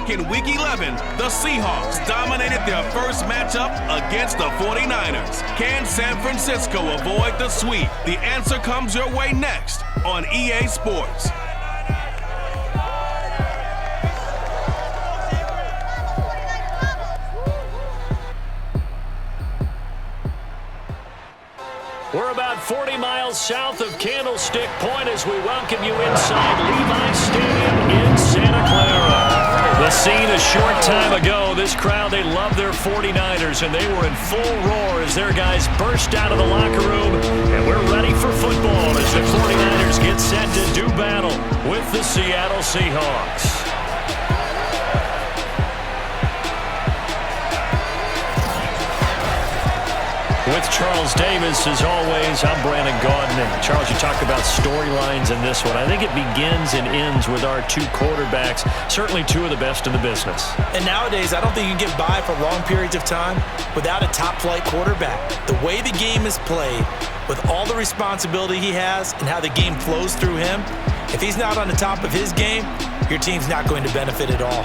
back in Week 11, the Seahawks dominated their first matchup against the 49ers. Can San Francisco avoid the sweep? The answer comes your way next on EA Sports. We're about 40 miles south of Candlestick Point as we welcome you inside Levi's Stadium in Santa Clara. The scene a short time ago, this crowd, they love their 49ers, and they were in full roar as their guys burst out of the locker room, and we're ready for football as the 49ers get set to do battle with the Seattle Seahawks. With Charles Davis, as always, I'm Brandon Gaudin. And Charles, you talk about storylines in this one. I think it begins and ends with our two quarterbacks, certainly two of the best in the business. And nowadays, I don't think you can get by for long periods of time without a top-flight quarterback. The way the game is played, with all the responsibility he has and how the game flows through him, if he's not on the top of his game, your team's not going to benefit at all.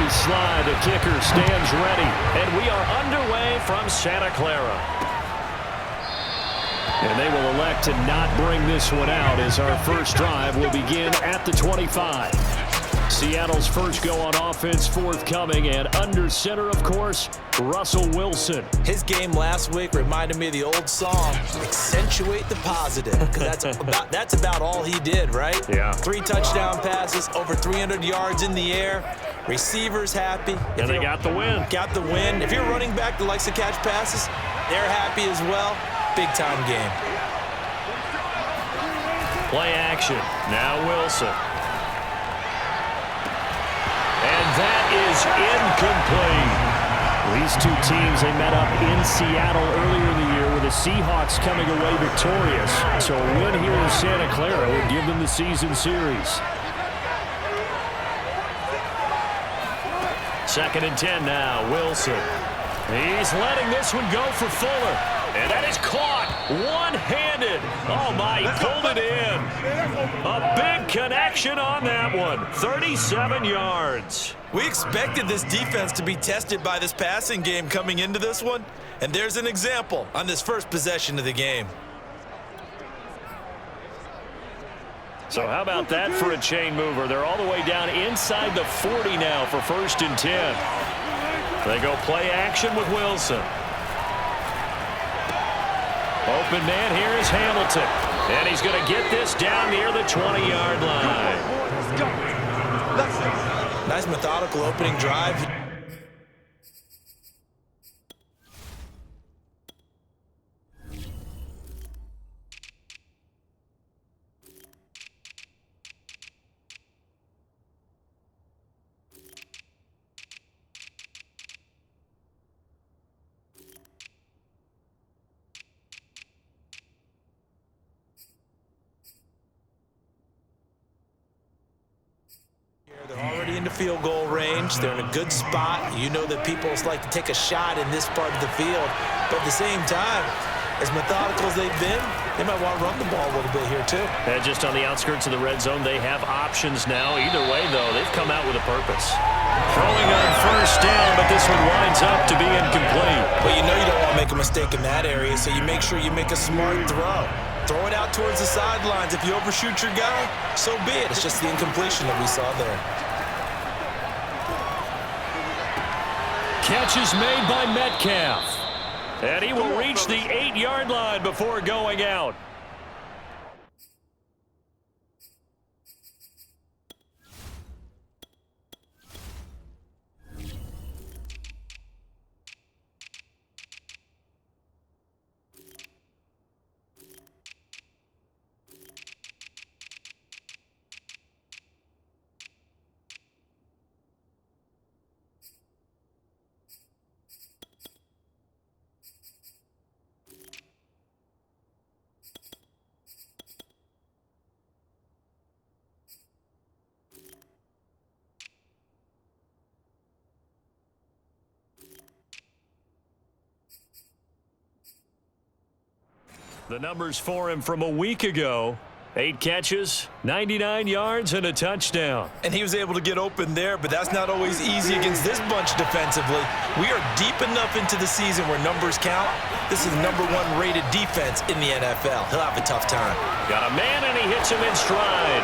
Slide, the kicker stands ready, and we are underway from Santa Clara. And they will elect to not bring this one out as our first drive will begin at the 25. Seattle's first go on offense forthcoming, and under center, of course, Russell Wilson. His game last week reminded me of the old song, Accentuate the Positive, because that's about all he did, right? Yeah. 3 touchdown passes, over 300 yards in the air. Receivers happy. And they got the win. Got the win. If you're running back that likes to catch passes, they're happy as well. Big-time game. Play action. Now Wilson. And that is incomplete. These two teams, they met up in Seattle earlier in the year with the Seahawks coming away victorious. So a win here in Santa Clara would give them the season series. 2nd and 10 now, Wilson. He's letting this one go for Fuller. And that is caught one-handed. Oh, my, he pulled it in. A big connection on that one. 37 yards. We expected this defense to be tested by this passing game coming into this one. And there's an example on this first possession of the game. So how about that for a chain mover? They're all the way down inside the 40 now for 1st and 10. They go play action with Wilson. Open man here is Hamilton. And he's going to get this down near the 20-yard line. Nice methodical opening drive. They're already in the field goal range. They're in a good spot. You know that people like to take a shot in this part of the field. But at the same time, as methodical as they've been, they might want to run the ball a little bit here too. And just on the outskirts of the red zone, they have options now. Either way, though, they've come out with a purpose. Throwing on 1st down, but this one winds up to be incomplete. Well, you know you don't want to make a mistake in that area, so you make sure you make a smart throw. Throw it out towards the sidelines. If you overshoot your guy, so be it. It's just the incompletion that we saw there. Catch is made by Metcalf. And he will reach the 8-yard line before going out. The numbers for him from a week ago. 8 catches, 99 yards, and a touchdown. And he was able to get open there, but that's not always easy against this bunch defensively. We are deep enough into the season where numbers count. This is the #1 rated defense in the NFL. He'll have a tough time. Got a man, and he hits him in stride.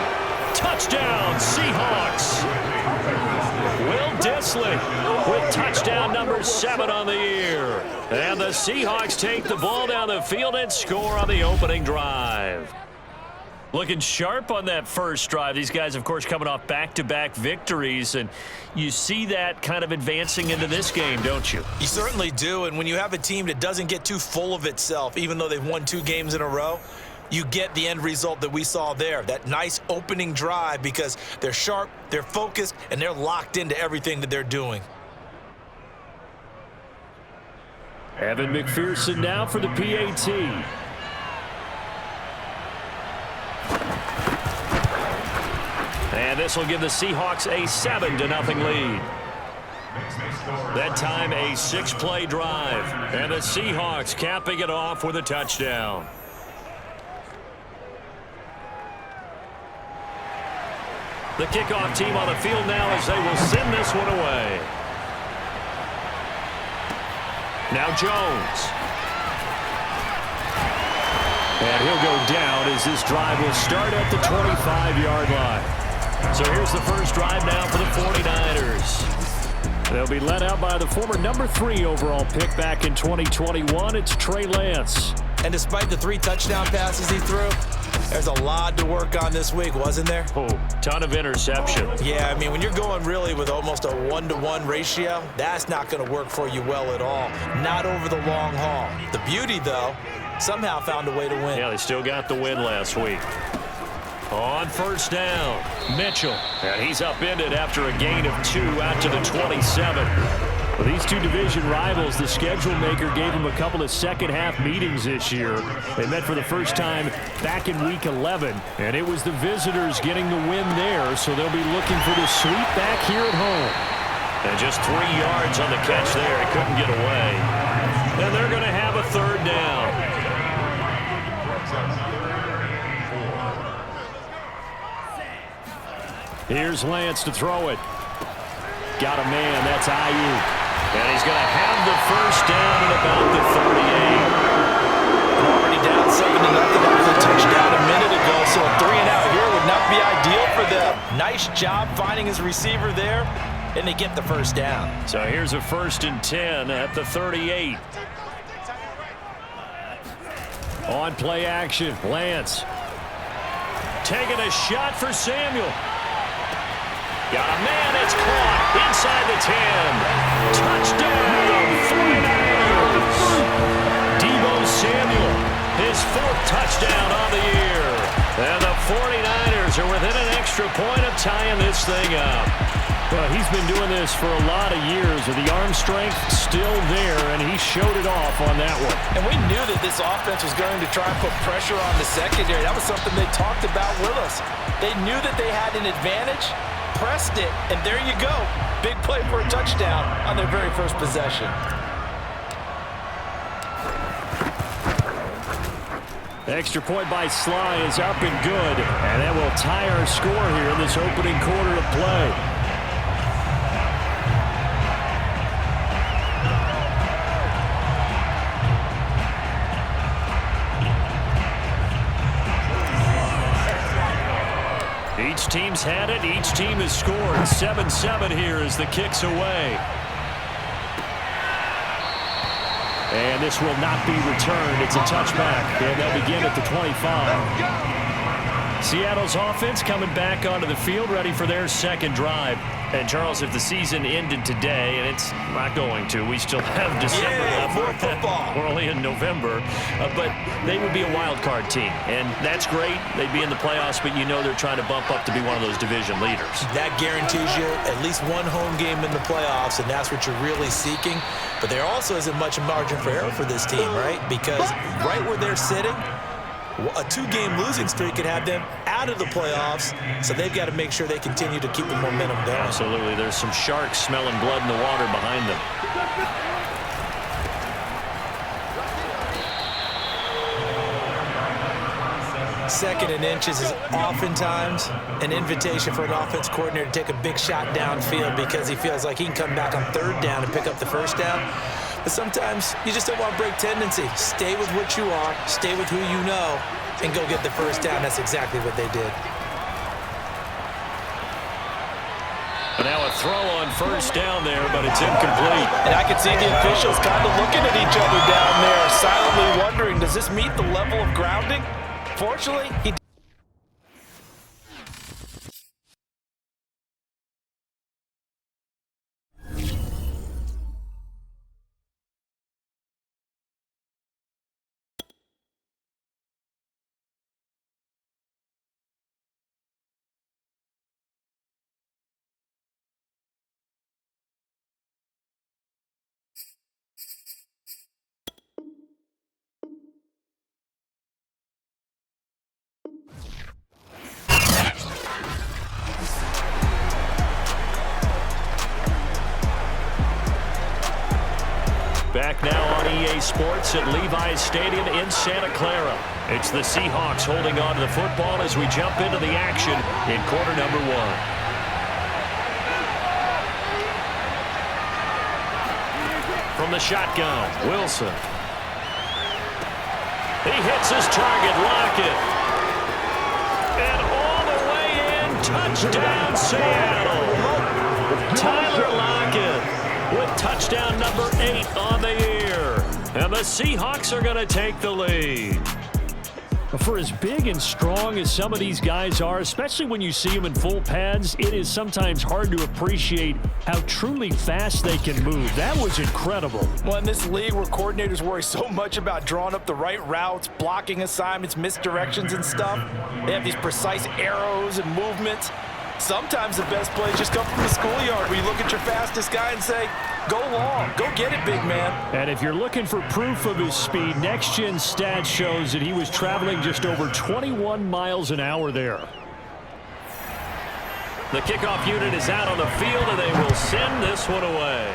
Touchdown, Seahawks. Will Dissly with touchdown number 7 on the year. And the Seahawks take the ball down the field and score on the opening drive. Looking sharp on that first drive. These guys, of course, coming off back-to-back victories, and you see that kind of advancing into this game, don't you? You certainly do, and when you have a team that doesn't get too full of itself, even though they've won 2 games in a row, you get the end result that we saw there, that nice opening drive, because they're sharp, they're focused, and they're locked into everything that they're doing. Evan McPherson now for the PAT. And this will give the Seahawks a 7-0 lead. That time a 6-play drive. And the Seahawks capping it off with a touchdown. The kickoff team on the field now as they will send this one away. Now Jones. And he'll go down as this drive will start at the 25-yard line. So here's the first drive now for the 49ers. They'll be led out by the former #3 overall pick back in 2021. It's Trey Lance. And despite the 3 touchdown passes he threw, there's a lot to work on this week, wasn't there? Oh, ton of interceptions. Yeah, I mean, when you're going really with almost a 1-to-1 ratio, that's not going to work for you well at all. Not over the long haul. The beauty, though, somehow found a way to win. Yeah, they still got the win last week. On first down, Mitchell. And he's upended after a gain of 2 out to the 27. Well, these 2 division rivals, the schedule maker gave them a couple of second-half meetings this year. They met for the first time back in Week 11, and it was the visitors getting the win there, so they'll be looking for the sweep back here at home. And just 3 yards on the catch there. He couldn't get away. And they're going to have a 3rd down. Here's Lance to throw it. Got a man. That's Ayuk. And he's going to have the first down at about the 38. Already down 7-0 after the touchdown a minute ago, so a 3-and-out here would not be ideal for them. Nice job finding his receiver there, and they get the first down. So here's a 1st and 10 at the 38. On play action, Lance. Taking a shot for Samuel. Got a man, it's caught inside the 10. Touchdown, 49ers. Deebo Samuel, his 4th touchdown on the year. And the 49ers are within an extra point of tying this thing up. Well, he's been doing this for a lot of years with the arm strength still there, and he showed it off on that one. And we knew that this offense was going to try and put pressure on the secondary. That was something they talked about with us. They knew that they had an advantage, pressed it, and there you go. Big play for a touchdown on their very first possession. Extra point by Sly is up and good, and that will tie our score here in this opening quarter of play. Each team's had it. Each team has scored. 7-7 here as the kick's away. And this will not be returned. It's a touchback, and they'll begin at the 25. Seattle's offense coming back onto the field, ready for their 2nd drive. And, Charles, if the season ended today, and it's not going to, we still have December left. More football. We're only in November. But they would be a wild card team, and that's great. They'd be in the playoffs, but you know they're trying to bump up to be one of those division leaders. That guarantees you at least one home game in the playoffs, and that's what you're really seeking. But there also isn't much margin for error for this team, right? Because right where they're sitting, a 2-game losing streak could have them out of the playoffs, so they've got to make sure they continue to keep the momentum going. Absolutely. There's some sharks smelling blood in the water behind them. second and inches is oftentimes an invitation for an offense coordinator to take a big shot downfield because he feels like he can come back on third down and pick up the first down. But sometimes you just don't want to break tendency. Stay with what you are, stay with who you know, and go get the first down. That's exactly what they did. And now a throw on first down there, but it's incomplete. And I can see the officials kind of looking at each other down there, silently wondering, does this meet the level of grounding? Fortunately, he Back now on EA Sports at Levi's Stadium in Santa Clara. It's the Seahawks holding on to the football as we jump into the action in quarter number 1. From the shotgun, Wilson. He hits his target, Lockett. And all the way in, touchdown Seattle. Tyler Lockett with touchdown number 8 on the year. And the Seahawks are going to take the lead. For as big and strong as some of these guys are, especially when you see them in full pads, it is sometimes hard to appreciate how truly fast they can move. That was incredible. Well, in this league where coordinators worry so much about drawing up the right routes, blocking assignments, misdirections and stuff, they have these precise arrows and movements. Sometimes the best plays just come from the schoolyard where you look at your fastest guy and say, go long, go get it, big man. And if you're looking for proof of his speed, Next Gen Stats shows that he was traveling just over 21 miles an hour there. The kickoff unit is out on the field, and they will send this one away.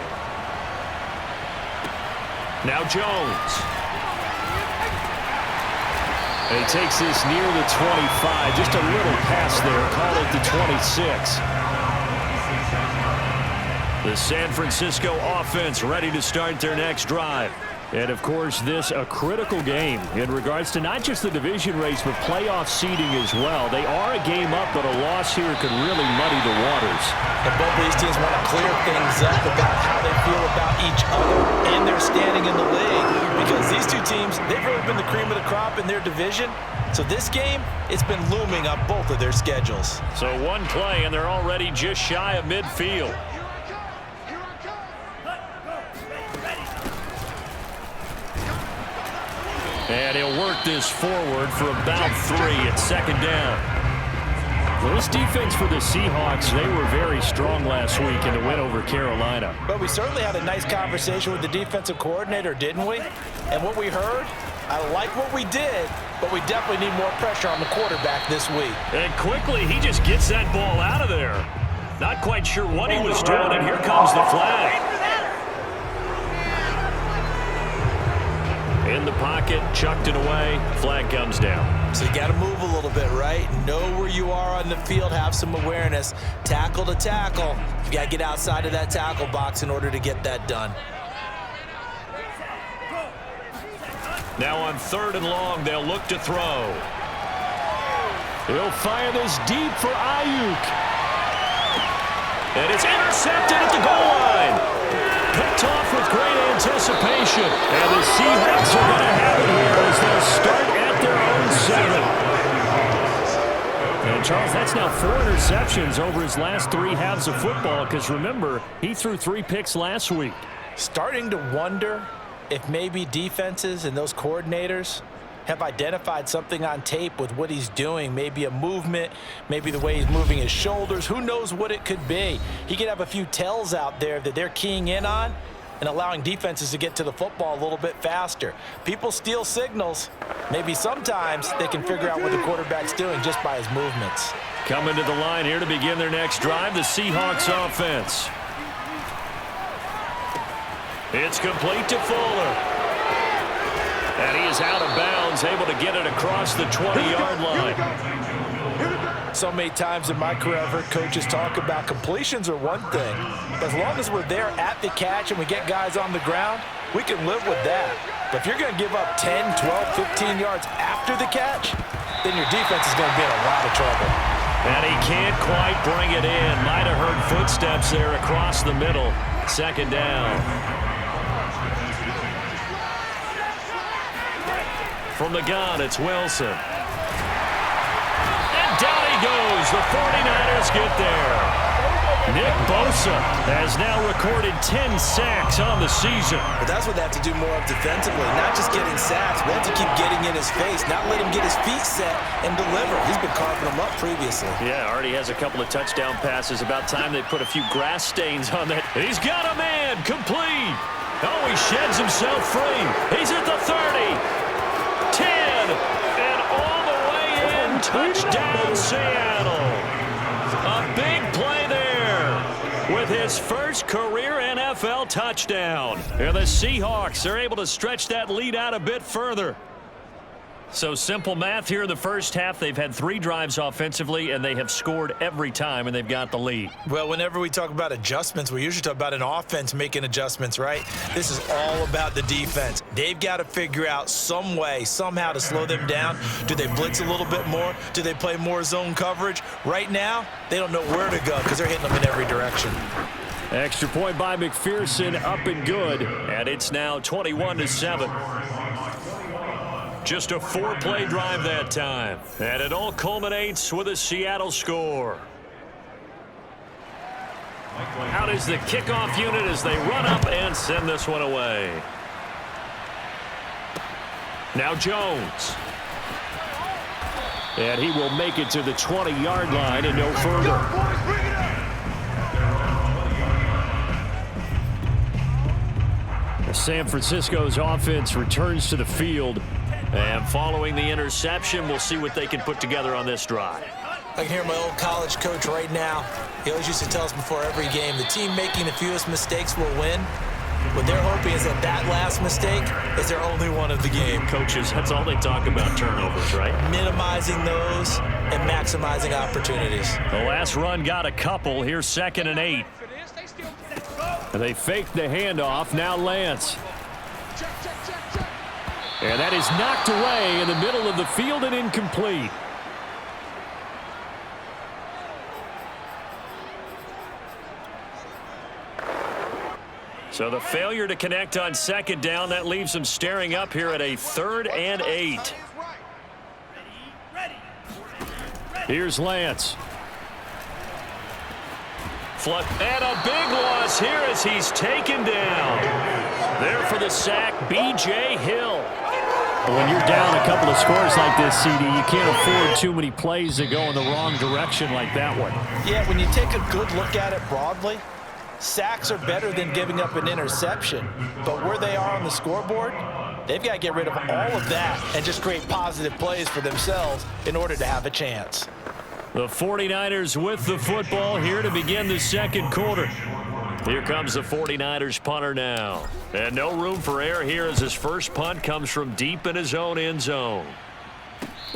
Now Jones. And he takes this near the 25. Just a little pass there. Call it the 26. The San Francisco offense ready to start their next drive. And, of course, this a critical game in regards to not just the division race, but playoff seeding as well. They are a game up, but a loss here could really muddy the waters. And both of these teams want to clear things up about how they feel about each other and their standing in the league. Because these two teams, they've really been the cream of the crop in their division. So this game, it's been looming on both of their schedules. So one play, and they're already just shy of midfield. And he'll work this forward for about 3 at second down. Well, this defense for the Seahawks, they were very strong last week in the win over Carolina. But we certainly had a nice conversation with the defensive coordinator, didn't we? And what we heard, I like what we did, but we definitely need more pressure on the quarterback this week. And quickly, he just gets that ball out of there. Not quite sure what he was doing, and here comes the flag. In the pocket, chucked it away, flag comes down. So you got to move a little bit, right? Know where you are on the field, have some awareness. Tackle to tackle. You got to get outside of that tackle box in order to get that done. Now on 3rd and long, they'll look to throw. He'll fire this deep for Ayuk. And it's intercepted at the goal line. Picked off with great anticipation. And the Seahawks are going to have it here as they'll start at their own 7. And Charles, that's now 4 interceptions over his last 3 halves of football, because remember, he threw 3 picks last week. Starting to wonder if maybe defenses and those coordinators have identified something on tape with what he's doing. Maybe a movement, maybe the way he's moving his shoulders. Who knows what it could be? He could have a few tells out there that they're keying in on and allowing defenses to get to the football a little bit faster. People steal signals. Maybe sometimes they can figure out what the quarterback's doing just by his movements. Coming to the line here to begin their next drive, the Seahawks offense. It's complete to Fuller. And he is out of bounds, able to get it across the 20-yard line. So many times in my career, I've heard coaches talk about completions are one thing. But as long as we're there at the catch and we get guys on the ground, we can live with that. But if you're going to give up 10, 12, 15 yards after the catch, then your defense is going to be in a lot of trouble. And he can't quite bring it in. Might have heard footsteps there across the middle. Second down. From the gun, it's Wilson. And down he goes. The 49ers get there. Nick Bosa has now recorded 10 sacks on the season. But that's what they have to do more of defensively, not just getting sacks. We have to keep getting in his face, not let him get his feet set and deliver. He's been carving them up previously. Yeah, already has a couple of touchdown passes. About time they put a few grass stains on that. He's got a man, complete. Oh, he sheds himself free. He's at the 30, 10, and all the way in. Touchdown, Seattle. A big play there with his first career NFL touchdown. And the Seahawks are able to stretch that lead out a bit further. So simple math here in the first half. They've had 3 drives offensively, and they have scored every time, and they've got the lead. Well, whenever we talk about adjustments, we usually talk about an offense making adjustments, right? This is all about the defense. They've got to figure out some way, somehow to slow them down. Do they blitz a little bit more? Do they play more zone coverage? Right now, they don't know where to go because they're hitting them in every direction. Extra point by McPherson, up and good, and it's now 21-7. Just a 4-play drive that time. And it all culminates with a Seattle score. Out is the kickoff unit as they run up and send this one away. Now Jones. And he will make it to the 20-yard line and no further. San Francisco's offense returns to the field. And following the interception, we'll see what they can put together on this drive. I can hear my old college coach right now. He always used to tell us before every game, the team making the fewest mistakes will win. What they're hoping is that that last mistake is their only one of the game. Coaches, that's all they talk about, turnovers, right? Minimizing those and maximizing opportunities. The last run got a couple. Here's 2nd and 8. And they faked the handoff. Now Lance. And that is knocked away in the middle of the field and incomplete. So the failure to connect on 2nd down, that leaves them staring up here at a 3rd and 8. Here's Lance. And a big loss here as he's taken down. There for the sack, B.J. Hill. When you're down a couple of scores like this, CD, you can't afford too many plays that go in the wrong direction like that one. Yeah, when you take a good look at it broadly, sacks are better than giving up an interception. But where they are on the scoreboard, they've got to get rid of all of that and just create positive plays for themselves in order to have a chance. The 49ers with the football here to begin the second quarter. Here comes the 49ers punter now. And no room for error here as his first punt comes from deep in his own end zone.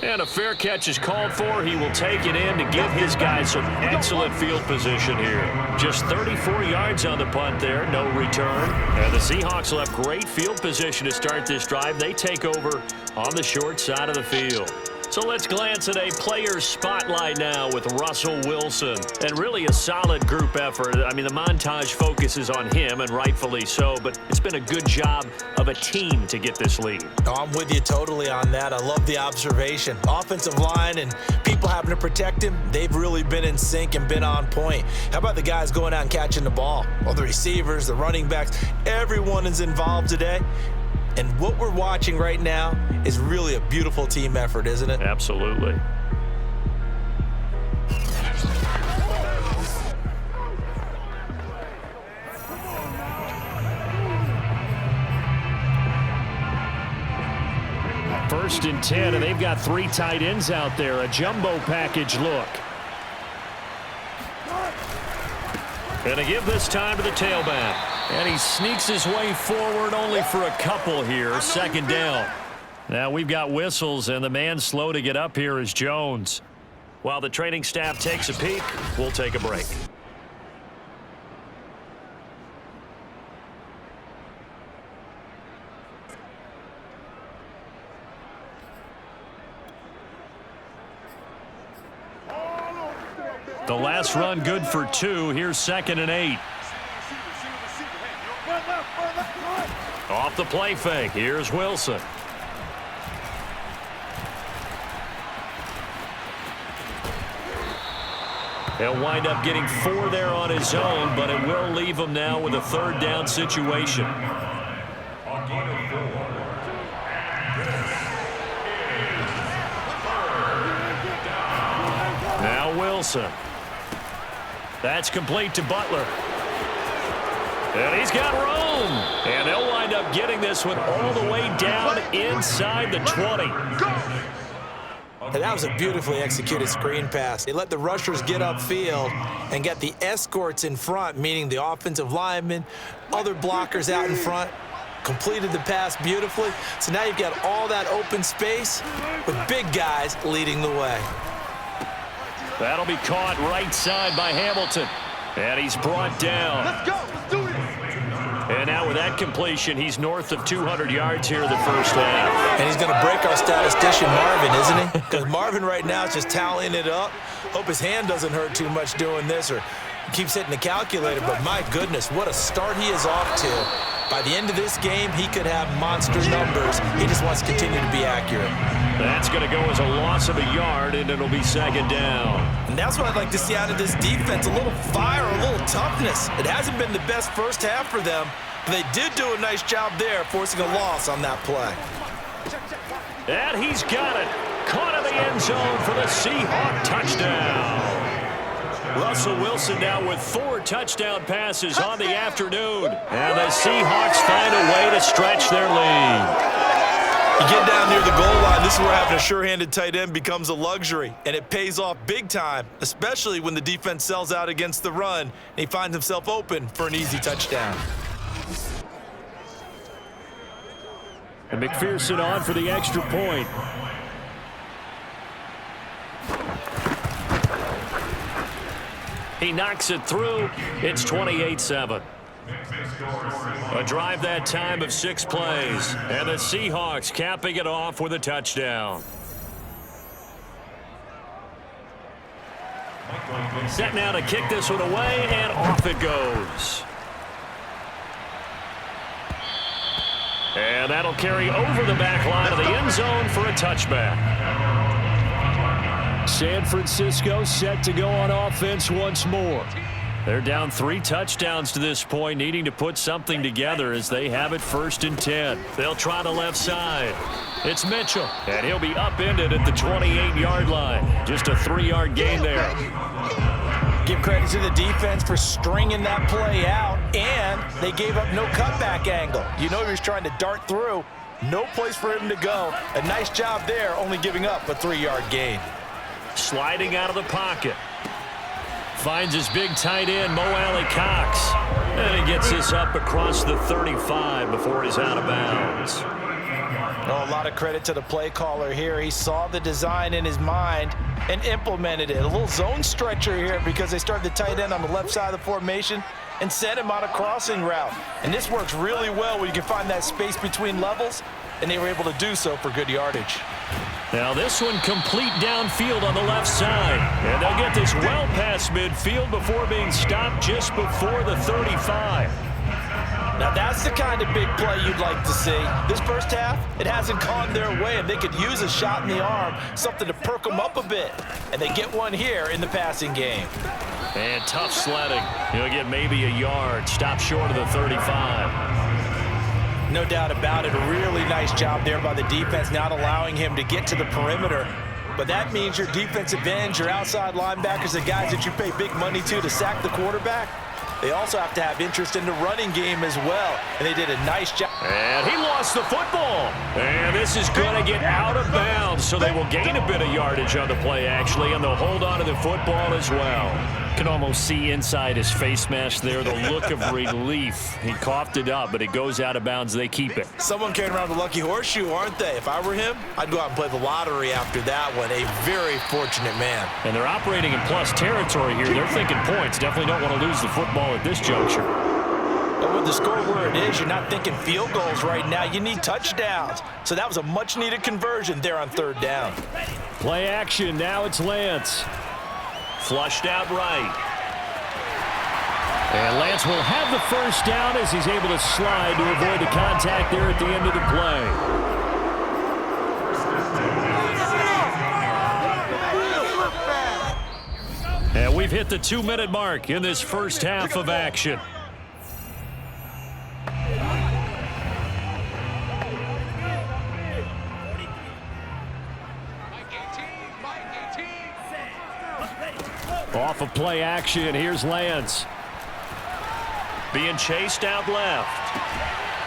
And a fair catch is called for. He will take it in to give his guys some excellent field position here. Just 34 yards on the punt there, no return. And the Seahawks will have great field position to start this drive. They take over on the short side of the field. So let's glance at a player spotlight now with Russell Wilson. And really a solid group effort. I mean, the montage focuses on him, and rightfully so, but it's been a good job of a team to get this lead. Oh, I'm with you totally on that. I love the observation. Offensive line and people having to protect him, they've really been in sync and been on point. How about the guys going out and catching the ball? Well, the receivers, the running backs, everyone is involved today. And what we're watching right now is really a beautiful team effort, isn't it? Absolutely. First and 10, and they've got 3 tight ends out there. A jumbo package look. Gonna give this time to the tailback. And he sneaks his way forward only for a couple here. 2nd down. Now we've got whistles, and the man slow to get up here is Jones. While the training staff takes a peek, we'll take a break. The last run good for 2. Here's 2nd and 8. Off the play fake. Here's Wilson. He'll wind up getting 4 there on his own, but it will leave him now with a 3rd down situation. Now Wilson. That's complete to Butler. And he's got room. And they'll wind up getting this one all the way down inside the 20. And that was a beautifully executed screen pass. They let the rushers get upfield and get the escorts in front, meaning the offensive linemen, other blockers out in front, completed the pass beautifully. So now you've got all that open space with big guys leading the way. That'll be caught right side by Hamilton. And he's brought down. Let's go. Let's do this. And now with that completion, he's north of 200 yards here the first half. And he's going to break our statistician Marvin, isn't he? Because Marvin right now is just tallying it up. Hope his hand doesn't hurt too much doing this or keeps hitting the calculator. But my goodness, what a start he is off to. By the end of this game, he could have monster numbers. He just wants to continue to be accurate. That's going to go as a loss of a yard, and it'll be 2nd down. And that's what I'd like to see out of this defense, a little fire, a little toughness. It hasn't been the best first half for them, but they did do a nice job there, forcing a loss on that play. And he's got it. Caught in the end zone for the Seahawks touchdown. Russell Wilson now with 4 touchdown passes on the afternoon. And the Seahawks find a way to stretch their lead. You get down near the goal line, this is where having a sure-handed tight end becomes a luxury, and it pays off big time, especially when the defense sells out against the run, and he finds himself open for an easy touchdown. And McPherson on for the extra point. He knocks it through. It's 28-7. A drive that time of 6 plays. And the Seahawks capping it off with a touchdown. Set now to kick this one away, and off it goes. And that'll carry over the back line of the end zone for a touchback. San Francisco set to go on offense once more. They're down 3 touchdowns to this point, needing to put something together as they have it 1st and 10. They'll try the left side. It's Mitchell, and he'll be upended at the 28-yard line. Just a 3-yard gain there. Give credit to the defense for stringing that play out, and they gave up no cutback angle. You know he was trying to dart through. No place for him to go. A nice job there, only giving up a 3-yard gain. Sliding out of the pocket. Finds his big tight end, Mo Alley Cox. And he gets this up across the 35 before he's out of bounds. Oh, a lot of credit to the play caller here. He saw the design in his mind and implemented it. A little zone stretcher here because they started the tight end on the left side of the formation and sent him on a crossing route. And this works really well where you can find that space between levels, and they were able to do so for good yardage. Now this one complete downfield on the left side. And they'll get this well past midfield before being stopped just before the 35. Now that's the kind of big play you'd like to see. This first half, it hasn't gone their way, and they could use a shot in the arm, something to perk them up a bit. And they get one here in the passing game. And tough sledding. He'll get maybe a yard. Stop short of the 35. No doubt about it. A really nice job there by the defense, not allowing him to get to the perimeter. But that means your defensive ends, your outside linebackers, the guys that you pay big money to sack the quarterback, they also have to have interest in the running game as well. And they did a nice job. And he lost the football. And this is going to get out of bounds, so they will gain a bit of yardage on the play, actually, and they'll hold on to the football as well. can almost see inside his face mask there, the look of relief. He coughed it up, but it goes out of bounds. They keep it. Someone carrying around the lucky horseshoe, aren't they? If I were him, I'd go out and play the lottery after that one. A very fortunate man. And they're operating in plus territory here. They're thinking points. Definitely don't want to lose the football at this juncture. But with the score where it is, you're not thinking field goals right now. You need touchdowns. So that was a much-needed conversion there on third down. Play action. Now it's Lance. Flushed out right. And Lance will have the first down as he's able to slide to avoid the contact there at the end of the play. And we've hit the 2-minute mark in this first half of action. Off of play action, here's Lance. Being chased out left.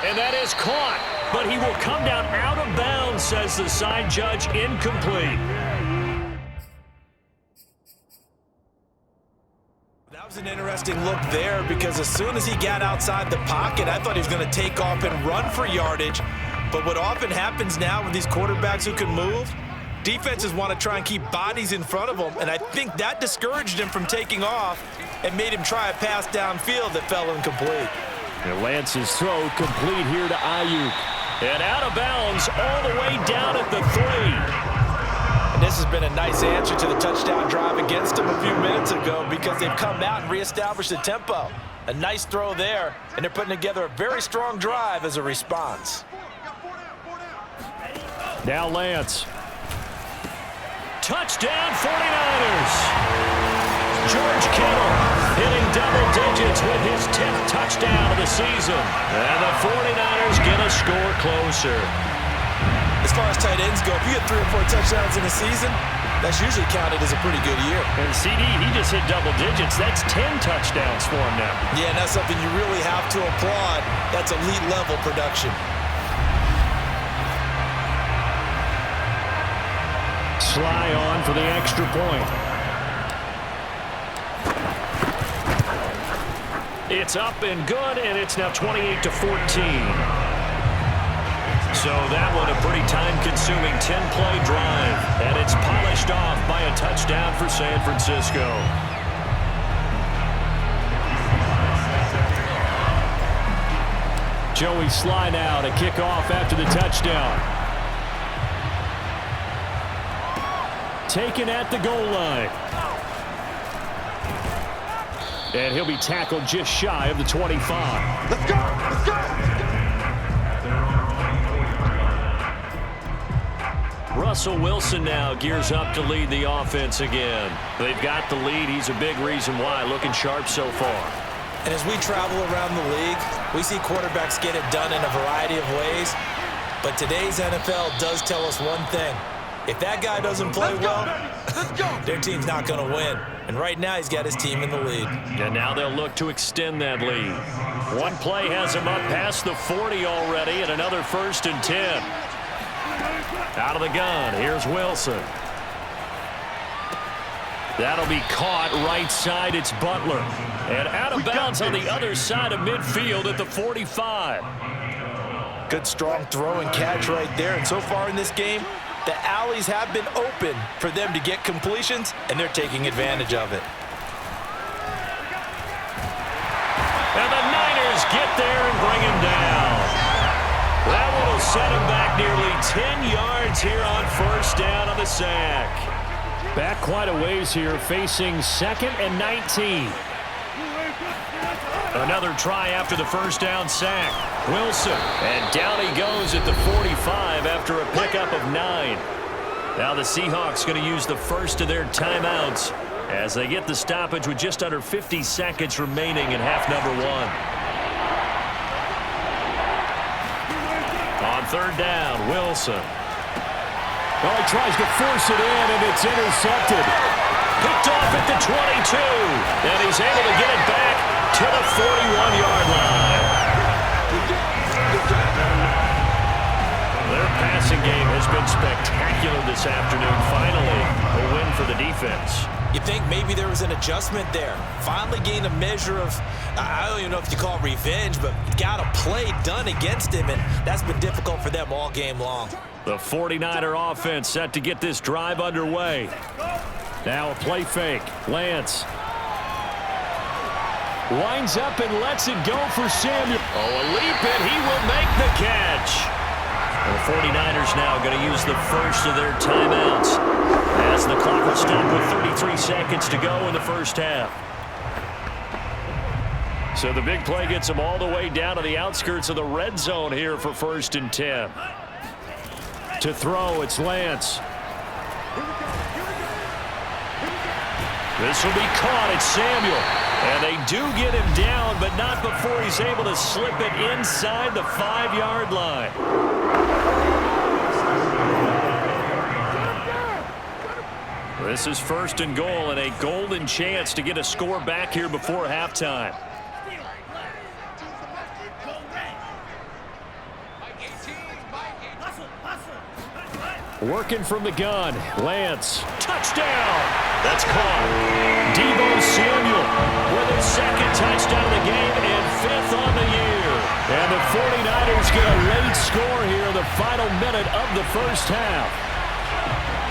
And that is caught, but he will come down out of bounds, says the side judge, incomplete. That was an interesting look there because as soon as he got outside the pocket, I thought he was going to take off and run for yardage. But what often happens now with these quarterbacks who can move, defenses want to try and keep bodies in front of them, and I think that discouraged him from taking off and made him try a pass downfield that fell incomplete. And Lance's throw complete here to Ayuk. And out of bounds all the way down at the 3. And this has been a nice answer to the touchdown drive against them a few minutes ago because they've come out and reestablished the tempo. A nice throw there, and they're putting together a very strong drive as a response. Now Lance. Touchdown 49ers. George Kittle hitting double digits with his 10th touchdown of the season. And the 49ers get a score closer. As far as tight ends go, if you get 3 or 4 touchdowns in a season, that's usually counted as a pretty good year. And CD, he just hit double digits. That's 10 touchdowns for him now. Yeah, and that's something you really have to applaud. That's elite level production. Sly on for the extra point. It's up and good, and it's now 28-14. So that one a pretty time-consuming 10-play drive, and it's polished off by a touchdown for San Francisco. Joey Sly now to kick off after the touchdown. Taken at the goal line. And he'll be tackled just shy of the 25. Let's go! Let's go! Russell Wilson now gears up to lead the offense again. They've got the lead. He's a big reason why. Looking sharp so far. And as we travel around the league, we see quarterbacks get it done in a variety of ways. But today's NFL does tell us one thing. If that guy doesn't play well, their team's not going to win. And right now, he's got his team in the lead. And now they'll look to extend that lead. One play has him up past the 40 already, and another 1st and 10. Out of the gun, here's Wilson. That'll be caught right side. It's Butler. And out of bounds on the other side of midfield at the 45. Good strong throw and catch right there. And so far in this game, the alleys have been open for them to get completions, and they're taking advantage of it. And the Niners get there and bring him down. That will set him back nearly 10 yards here on 1st down on the sack. Back quite a ways here, facing 2nd and 19. Another try after the 1st down sack. Wilson, and down he goes at the 45 after a pickup of 9. Now the Seahawks going to use the first of their timeouts as they get the stoppage with just under 50 seconds remaining in half number 1. On 3rd down, Wilson. Oh, he tries to force it in, and it's intercepted. Picked off at the 22, and he's able to get it back to the 41-yard line. They're passing game has been spectacular this afternoon. Finally, a win for the defense. You think maybe there was an adjustment there. Finally gained a measure of, I don't even know if you call it revenge, but got a play done against him, and that's been difficult for them all game long. The 49er offense set to get this drive underway. Now a play fake. Lance winds up and lets it go for Samuel. Oh, a leap, and he will make the catch. The 49ers now going to use the first of their timeouts as the clock will stop with 33 seconds to go in the first half. So the big play gets them all the way down to the outskirts of the red zone here for 1st and 10. To throw, it's Lance. This will be caught. It's Samuel. And they do get him down, but not before he's able to slip it inside the 5-yard line. This is 1st and goal and a golden chance to get a score back here before halftime. Working from the gun. Lance. Touchdown. That's caught. Deebo Samuel with his 2nd touchdown of the game and 5th on the year. And the 49ers get a late score here in the final minute of the first half.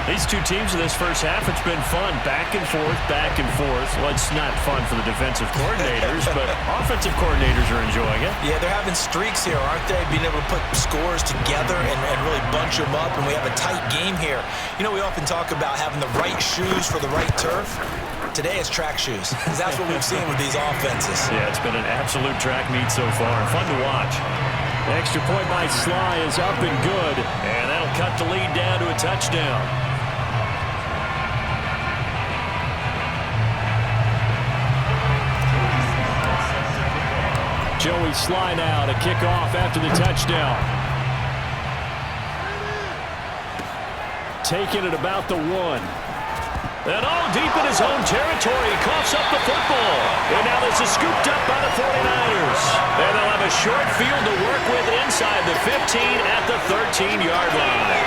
These two teams in this first half, it's been fun. Back and forth, back and forth. Well, it's not fun for the defensive coordinators, but offensive coordinators are enjoying it. Yeah, they're having streaks here, aren't they? Being able to put scores together and really bunch them up, and we have a tight game here. You know, we often talk about having the right shoes for the right turf. Today it's track shoes, because that's what we've seen with these offenses. Yeah, it's been an absolute track meet so far. Fun to watch. The extra point by Sly is up and good, and that'll cut the lead down to a touchdown. Joey Sly now to kick off after the touchdown. Taking it about the 1. And all deep in his own territory, he coughs up the football. And now this is scooped up by the 49ers. And they'll have a short field to work with inside the 15 at the 13-yard line.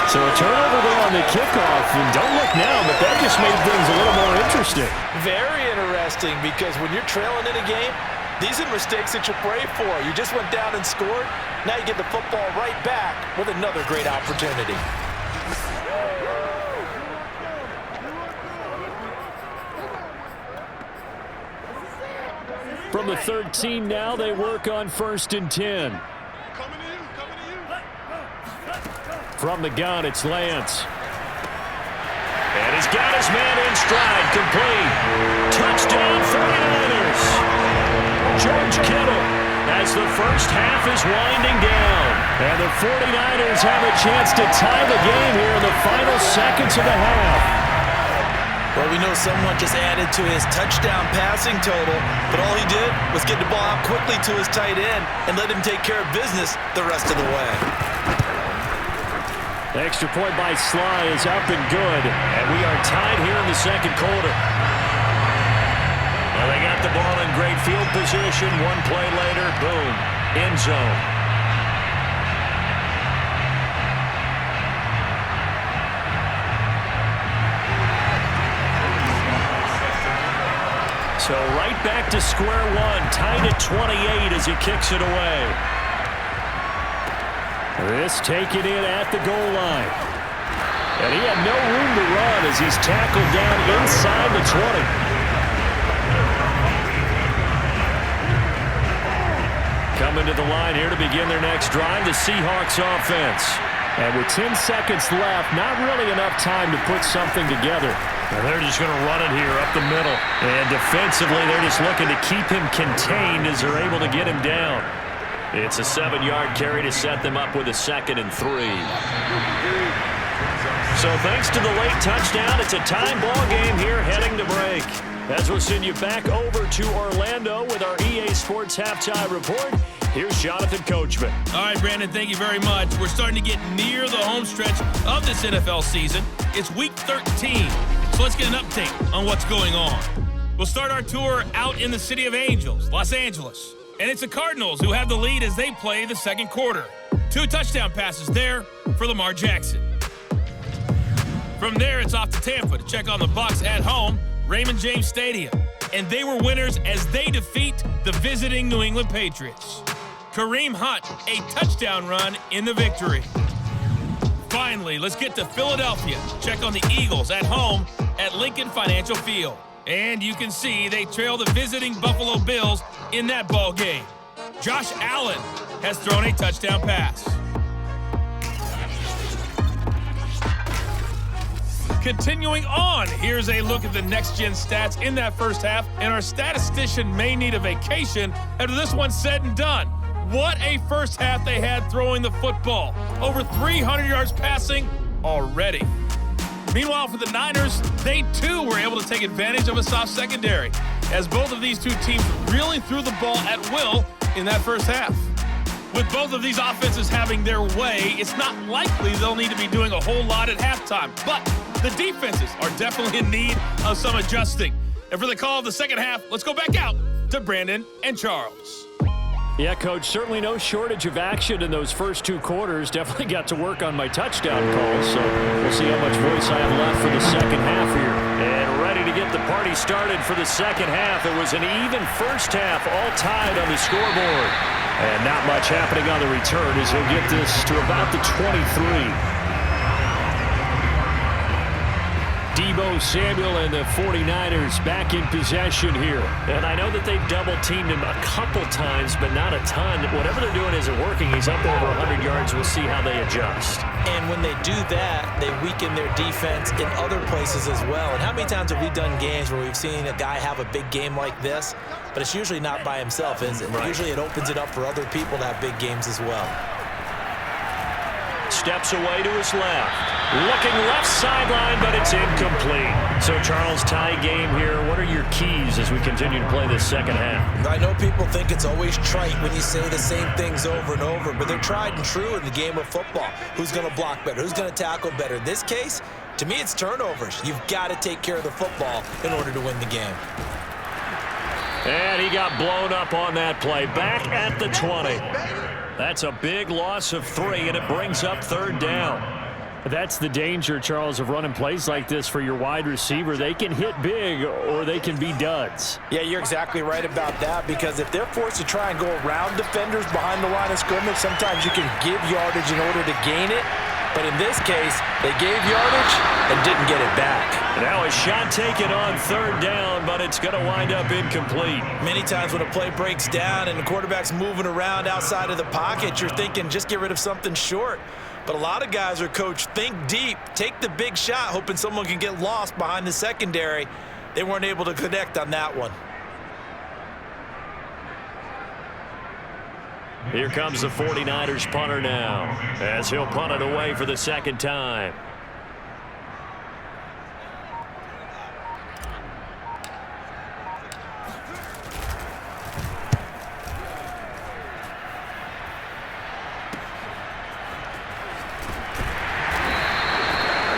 So a turnover there on the kickoff. And don't look now, but that just made things a little more interesting. Very interesting, because when you're trailing in a game, these are mistakes that you pray for. You just went down and scored. Now you get the football right back with another great opportunity. From the 13 now, they work on 1st and 10. From the gun, it's Lance. And he's got his man in stride, complete. Touchdown, 49ers. George Kittle as the first half is winding down. And the 49ers have a chance to tie the game here in the final seconds of the half. Well, we know someone just added to his touchdown passing total, but all he did was get the ball out quickly to his tight end and let him take care of business the rest of the way. The extra point by Sly is up and good, and we are tied here in the second quarter. Well, they got the ball in great field position. One play later, boom, end zone. So right back to square one, tied at 28 as he kicks it away. This taken in at the goal line. And he had no room to run as he's tackled down inside the 20. Coming to the line here to begin their next drive, the Seahawks offense. And with 10 seconds left, not really enough time to put something together. And they're just going to run it here up the middle. And defensively, they're just looking to keep him contained as they're able to get him down. It's a 7-yard carry to set them up with a 2nd and 3. So thanks to the late touchdown, it's a time ball game here heading to break. As we'll send you back over to Orlando with our EA Sports Halftime Report. Here's Jonathan Coachman. All right, Brandon, thank you very much. We're starting to get near the home stretch of this NFL season. It's Week 13, so let's get an update on what's going on. We'll start our tour out in the city of Angels, Los Angeles. And it's the Cardinals who have the lead as they play the second quarter. 2 touchdown passes there for Lamar Jackson. From there, it's off to Tampa to check on the Bucs at home, Raymond James Stadium. And they were winners as they defeat the visiting New England Patriots. Kareem Hunt, a touchdown run in the victory. Finally, let's get to Philadelphia. Check on the Eagles at home at Lincoln Financial Field. And you can see they trail the visiting Buffalo Bills in that ball game. Josh Allen has thrown a touchdown pass. Continuing on, here's a look at the next-gen stats in that first half, and our statistician may need a vacation after this one's said and done. What a first half they had throwing the football. Over 300 yards passing already. Meanwhile, for the Niners, they too were able to take advantage of a soft secondary, as both of these two teams really threw the ball at will in that first half. With both of these offenses having their way, it's not likely they'll need to be doing a whole lot at halftime. But the defenses are definitely in need of some adjusting. And for the call of the second half, let's go back out to Brandon and Charles. Yeah, Coach, certainly no shortage of action in those first 2 quarters. Definitely got to work on my touchdown calls, so we'll see how much voice I have left for the second half here. And ready to get the party started for the second half. It was an even first half, all tied on the scoreboard. And not much happening on the return as he'll get this to about the 23. Deebo Samuel and the 49ers back in possession here. And I know that they've double-teamed him a couple times, but not a ton. Whatever they're doing isn't working. He's up over 100 yards. We'll see how they adjust. And when they do that, they weaken their defense in other places as well. And how many times have we done games where we've seen a guy have a big game like this, but it's usually not by himself, is it? Right. Usually it opens it up for other people to have big games as well. Steps away to his left. Looking left sideline, but it's incomplete. So, Charles, tie game here. What are your keys as we continue to play this second half? I know people think it's always trite when you say the same things over and over, but they're tried and true in the game of football. Who's going to block better? Who's going to tackle better? In this case, to me, it's turnovers. You've got to take care of the football in order to win the game. And he got blown up on that play. Back at the 20. That's a big loss of 3, and it brings up third down. That's the danger, Charles, of running plays like this for your wide receiver. They can hit big or they can be duds. Yeah, you're exactly right about that, because if they're forced to try and go around defenders behind the line of scrimmage, sometimes you can give yardage in order to gain it. But in this case, they gave yardage and didn't get it back. Now a shot taken on third down, but it's going to wind up incomplete. Many times when a play breaks down and the quarterback's moving around outside of the pocket, you're thinking just get rid of something short. But a lot of guys are coached, think deep, take the big shot, hoping someone can get lost behind the secondary. They weren't able to connect on that one. Here comes the 49ers punter now, as he'll punt it away for the second time.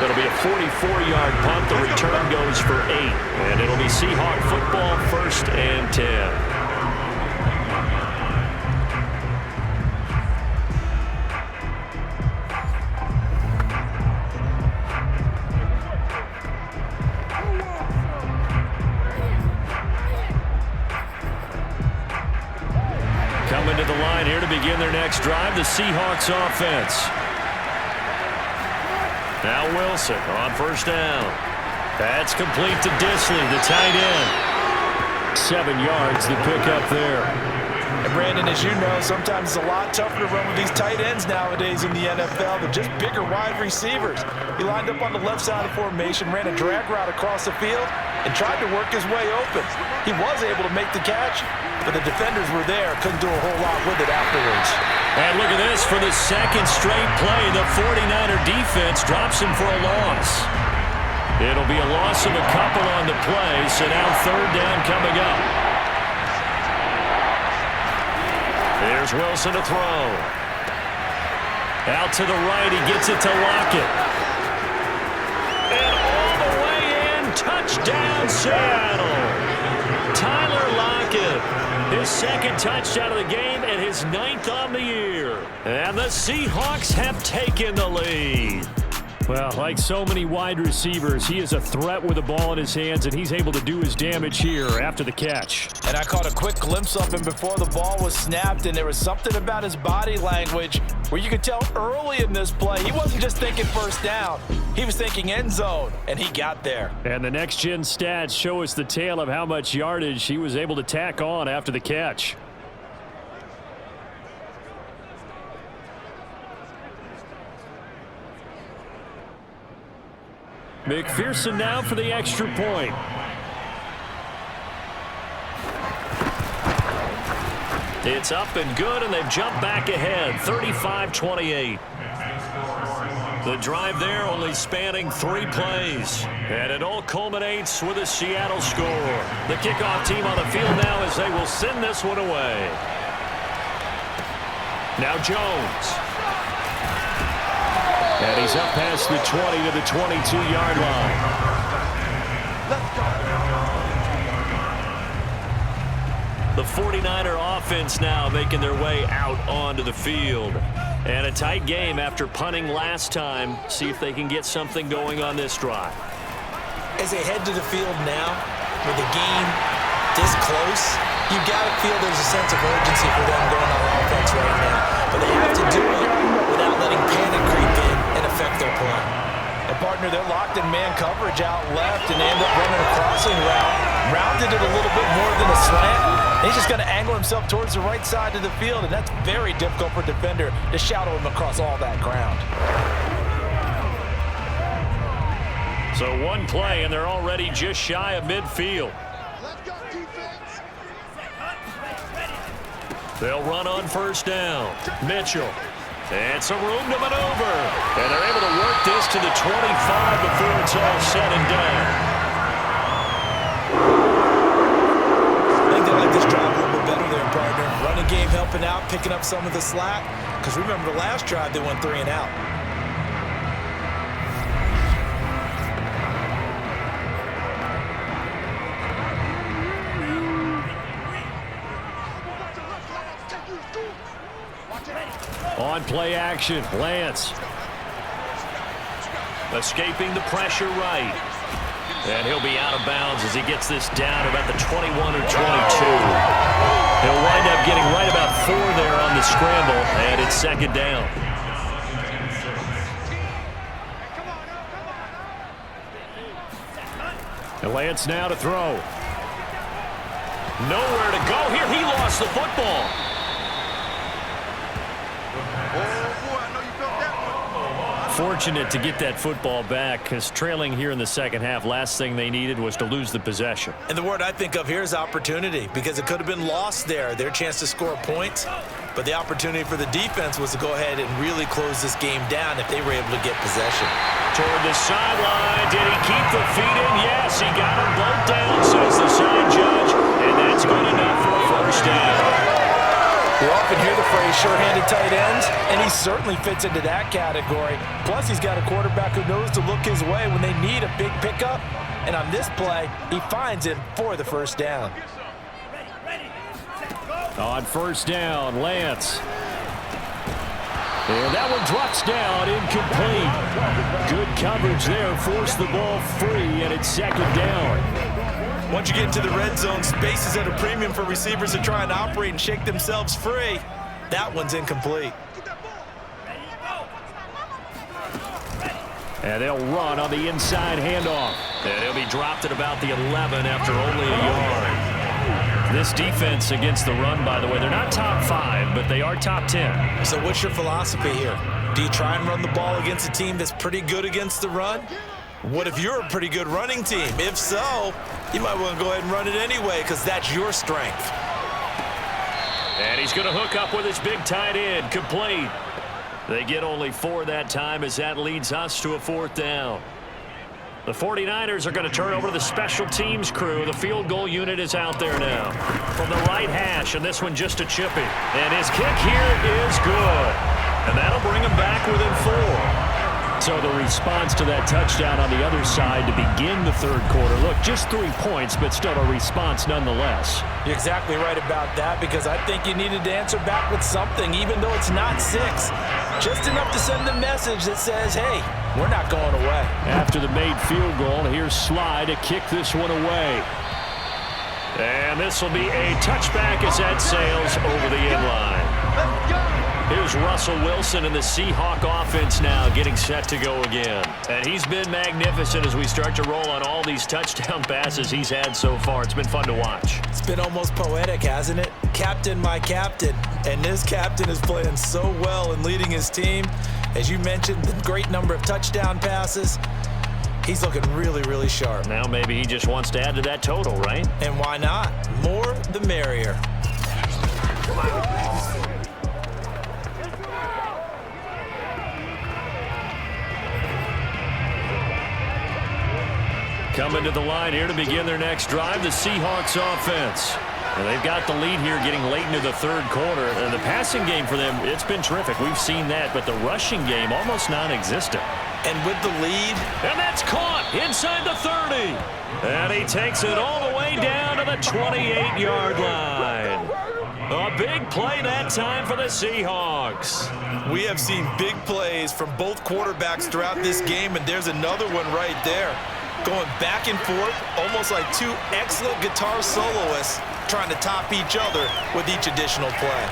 It'll be a 44-yard punt. The return goes for 8. And it'll be Seahawk football, 1st and 10. Coming to the line here to begin their next drive, the Seahawks offense. Now Wilson on 1st down. That's complete to Disley, the tight end. 7 yards, the pickup there. And Brandon, as you know, sometimes it's a lot tougher to run with these tight ends nowadays in the NFL. They're just bigger wide receivers. He lined up on the left side of formation, ran a drag route across the field, and tried to work his way open. He was able to make the catch, but the defenders were there, couldn't do a whole lot with it afterwards. And look at this, for the second straight play, the 49er defense drops him for a loss. It'll be a loss of a couple on the play, so now third down coming up. There's Wilson to throw. Out to the right, he gets it to Lockett. And all the way in, touchdown Seattle. Tyler Lockett, his second touchdown of the game and his 9th on the year. And the Seahawks have taken the lead. Well, like so many wide receivers, he is a threat with the ball in his hands, and he's able to do his damage here after the catch. And I caught a quick glimpse of him before the ball was snapped, and there was something about his body language where you could tell early in this play he wasn't just thinking first down. He was thinking end zone, and he got there. And the next-gen stats show us the tale of how much yardage he was able to tack on after the catch. McPherson now for the extra point. It's up and good, and they've jumped back ahead, 35-28. The drive there only spanning 3 plays, and it all culminates with a Seattle score. The kickoff team on the field now as they will send this one away. Now Jones. And he's up past the 20 to the 22-yard line. The 49er offense now making their way out onto the field. And a tight game after punting last time. See if they can get something going on this drive. As they head to the field now, with the game this close, you've got to feel there's a sense of urgency for them going on offense right now. But they have to do it without letting panic creep in and affect their play. And partner, they're locked in man coverage out left, and they end up running a crossing route. Rounded it a little bit more than a slant. He's just going to angle himself towards the right side of the field, and that's very difficult for a defender to shadow him across all that ground. So one play, and they're already just shy of midfield. They'll run on first down. Mitchell. And some room to maneuver. And they're able to work this to the 25 before it's all said and done. I think they like this drive a little bit better there, partner. Running game helping out, picking up some of the slack. Because remember the last drive, they went 3 and out. On play action, Lance. Escaping the pressure right. And he'll be out of bounds as he gets this down about the 21 or 22. He'll wind up getting right about 4 there on the scramble, and it's second down. And Lance now to throw. Nowhere to go here. He lost the football. Fortunate to get that football back, because trailing here in the second half, last thing they needed was to lose the possession. And the word I think of here is opportunity, because it could have been lost there, their chance to score points. But the opportunity for the defense was to go ahead and really close this game down if they were able to get possession. Toward the sideline. Did he keep the feet in? Yes, he got them both down, says the side judge. And that's good enough for a first down. We often hear the phrase sure-handed tight ends, and he certainly fits into that category. Plus, he's got a quarterback who knows to look his way when they need a big pickup. And on this play, he finds him for the first down. On first down, Lance. And that one drops down, incomplete. Good coverage there, forced the ball free, and it's second down. Once you get into the red zone, space is at a premium for receivers to try and operate and shake themselves free. That one's incomplete. And they'll run on the inside handoff. And he'll be dropped at about the 11 after only a yard. This defense against the run, by the way, they're not top 5, but they are top 10. So what's your philosophy here? Do you try and run the ball against a team that's pretty good against the run? What if you're a pretty good running team? If so, you might want to go ahead and run it anyway, because that's your strength. And he's going to hook up with his big tight end, complete. They get only 4 that time as that leads us to a 4th down. The 49ers are going to turn over to the special teams crew. The field goal unit is out there now. From the right hash, and this one just a chippy. And his kick here is good. And that'll bring him back within 4. So the response to that touchdown on the other side to begin the third quarter. Look, just 3 points, but still a response nonetheless. You're exactly right about that, because I think you needed to answer back with something, even though it's not 6. Just enough to send the message that says, hey, we're not going away. After the made field goal, here's Sly to kick this one away. And this will be a touchback as that sails over the end line. Here's Russell Wilson and the Seahawk offense now getting set to go again. And he's been magnificent as we start to roll on all these touchdown passes he's had so far. It's been fun to watch. It's been almost poetic, hasn't it? Captain, my captain. And this captain is playing so well and leading his team. As you mentioned, the great number of touchdown passes. He's looking really, really sharp. Now maybe he just wants to add to that total, right? And why not? More the merrier. Coming to the line here to begin their next drive, the Seahawks offense. And they've got the lead here getting late into the third quarter. And the passing game for them, it's been terrific. We've seen that, but the rushing game almost non-existent. And with the lead. And that's caught inside the 30. And he takes it all the way down to the 28-yard line. A big play that time for the Seahawks. We have seen big plays from both quarterbacks throughout this game, and there's another one right there. Going back and forth, almost like two excellent guitar soloists trying to top each other with each additional play.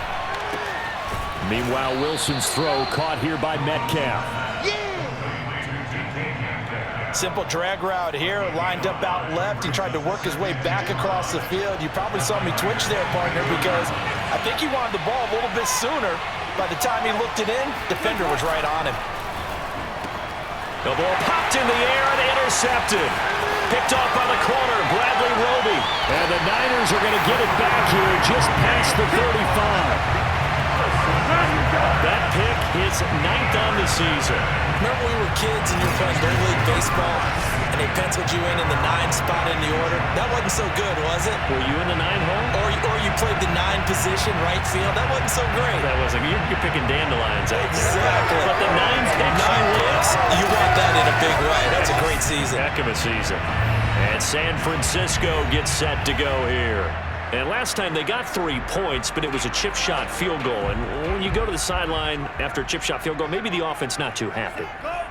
Meanwhile, Wilson's throw caught here by Metcalf. Simple drag route here, lined up out left. He tried to work his way back across the field. You probably saw me twitch there, partner, because I think he wanted the ball a little bit sooner. By the time he looked it in, defender was right on him. The ball popped in the air and intercepted. Picked off by the corner, Bradley Roby. And the Niners are going to get it back here just past the 35. That pick is 9th on the season. Remember we were kids and you were playing Little League baseball and they penciled you in the 9 spot in the order? That wasn't so good, was it? Were you in the 9 hole? Or you played the 9 position, right field? That wasn't so great. That wasn't. You're picking dandelions out there. Exactly. But the 9 picks you want that in a big way. That's a great season. Heck of a season. And San Francisco gets set to go here. And last time they got 3 points, but it was a chip shot field goal. And when you go to the sideline after a chip shot field goal, maybe the offense not too happy.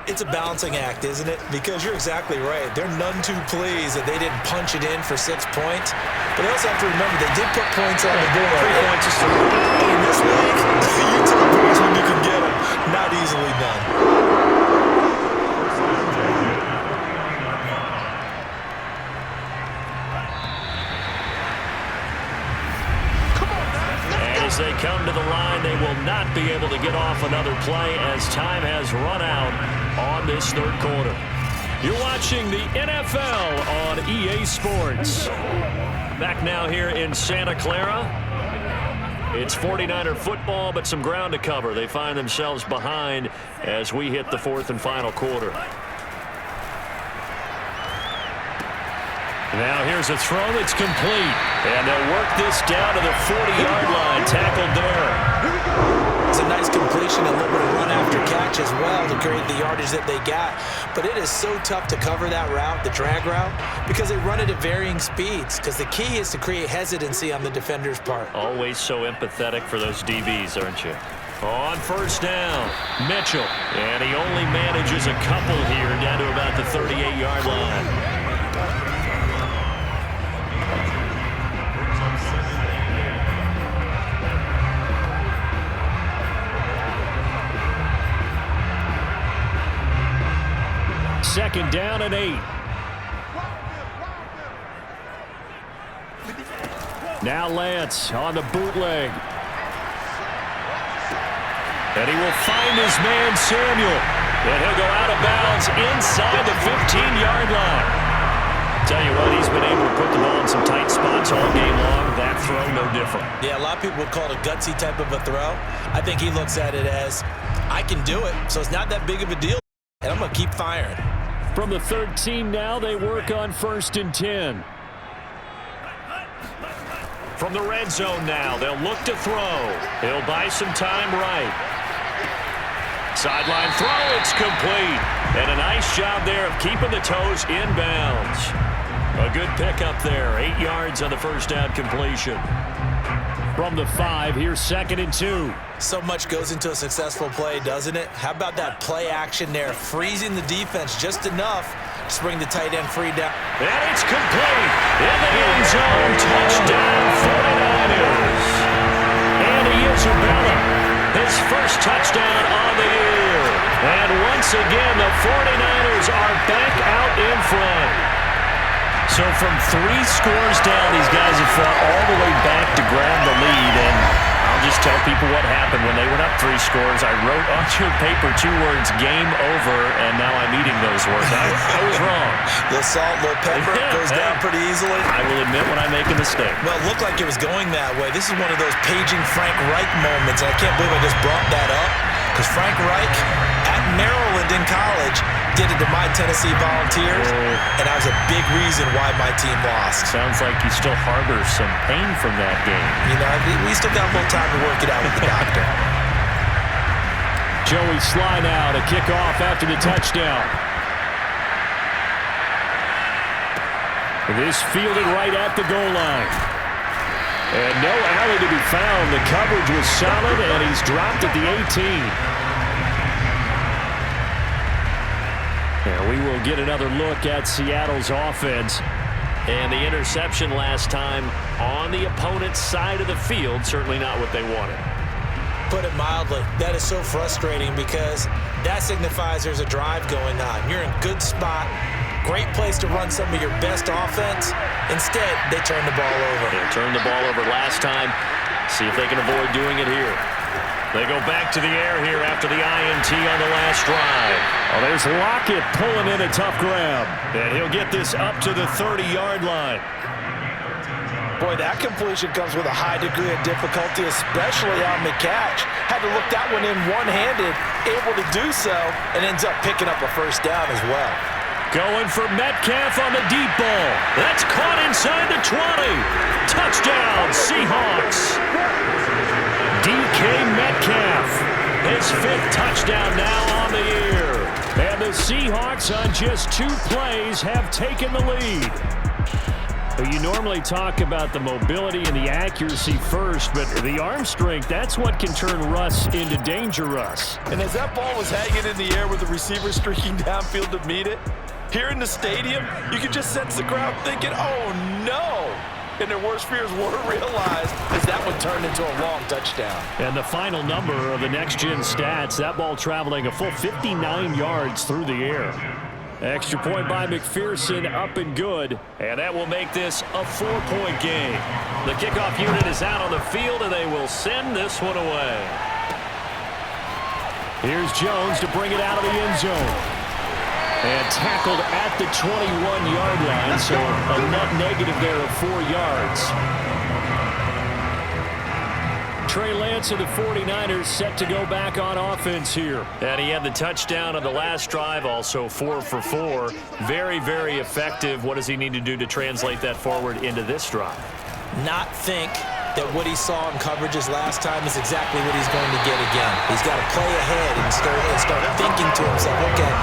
It's a balancing act, isn't it? Because you're exactly right. They're none too pleased that they didn't punch it in for 6 points. But they also have to remember they did put points on the board. 3 points is too much. In this league, you take points when you can get them. Not easily done. As they come to the line, they will not be able to get off another play as time has run out on this third quarter. You're watching the NFL on EA Sports. Back now here in Santa Clara. It's 49er football, but some ground to cover. They find themselves behind as we hit the fourth and final quarter. Now here's a throw that's complete. And they'll work this down to the 40-yard line. Tackled there. It's a nice completion, a little bit of run after catch as well to create the yardage that they got. But it is so tough to cover that route, the drag route, because they run it at varying speeds. Because the key is to create hesitancy on the defender's part. Always so empathetic for those DBs, aren't you? On first down, Mitchell. And he only manages a couple here down to about the 38-yard line. Second down and 8. Now Lance on the bootleg. And he will find his man Samuel. And he'll go out of bounds inside the 15-yard line. Tell you what, he's been able to put the ball in some tight spots all game long. That throw, no different. Yeah, a lot of people would call it a gutsy type of a throw. I think he looks at it as, I can do it, so it's not that big of a deal. And I'm going to keep firing. From the 13 now, they work on 1st and 10. From the red zone now, they'll look to throw. He'll buy some time right. Sideline throw, it's complete. And a nice job there of keeping the toes inbounds. A good pickup there. 8 yards on the first down completion. From the 5, here's 2nd and 2. So much goes into a successful play, doesn't it? How about that play action there? Freezing the defense just enough to bring the tight end free down. And it's complete. In the end zone. Touchdown, 49ers. Andy Isabella, his first touchdown on the year. And once again, the 49ers are back out in front. So from 3 scores down, these guys have fought all the way back to grab the lead. And I'll just tell people what happened when they went up 3 scores. I wrote on your paper 2 words, game over, and now I'm eating those words. I was wrong. Little salt, little pepper, goes down pretty easily. I will admit when I make a mistake. Well, it looked like it was going that way. This is one of those paging Frank Reich moments, and I can't believe I just brought that up, because Frank Reich at Maryland in college did it to my Tennessee Volunteers, and that was a big reason why my team lost. Sounds like you still harbor some pain from that game. You know, we still got a little time to work it out with the doctor. Joey Sly now to kick off after the touchdown. This fielded right at the goal line. And no alley to be found. The coverage was solid, and he's dropped at the 18. And we will get another look at Seattle's offense. And the interception last time on the opponent's side of the field, certainly not what they wanted. Put it mildly, that is so frustrating because that signifies there's a drive going on. You're in good spot, great place to run some of your best offense. Instead, they turn the ball over. They turned the ball over last time. See if they can avoid doing it here. They go back to the air here after the INT on the last drive. Oh, there's Lockett pulling in a tough grab. And he'll get this up to the 30-yard line. Boy, that completion comes with a high degree of difficulty, especially on the catch. Had to look that one in one-handed, able to do so, and ends up picking up a first down as well. Going for Metcalf on the deep ball. That's caught inside the 20. Touchdown, Seahawks. DK Metcalf, his 5th touchdown now on the year. And the Seahawks on just 2 plays have taken the lead. You normally talk about the mobility and the accuracy first, but the arm strength, that's what can turn Russ into danger Russ. And as that ball was hanging in the air with the receiver streaking downfield to meet it, here in the stadium, you could just sense the crowd thinking, oh no! And their worst fears were realized as that one turned into a long touchdown. And the final number of the next-gen stats, that ball traveling a full 59 yards through the air. Extra point by McPherson, up and good. And that will make this a 4-point game. The kickoff unit is out on the field, and they will send this one away. Here's Jones to bring it out of the end zone. And tackled at the 21-yard line, so a net negative there of 4 yards. Trey Lance of the 49ers set to go back on offense here. And he had the touchdown on the last drive, also 4 for 4. Very, very effective. What does he need to do to translate that forward into this drive? Not think that what he saw in coverages last time is exactly what he's going to get again. He's got to play ahead and start thinking to himself, okay,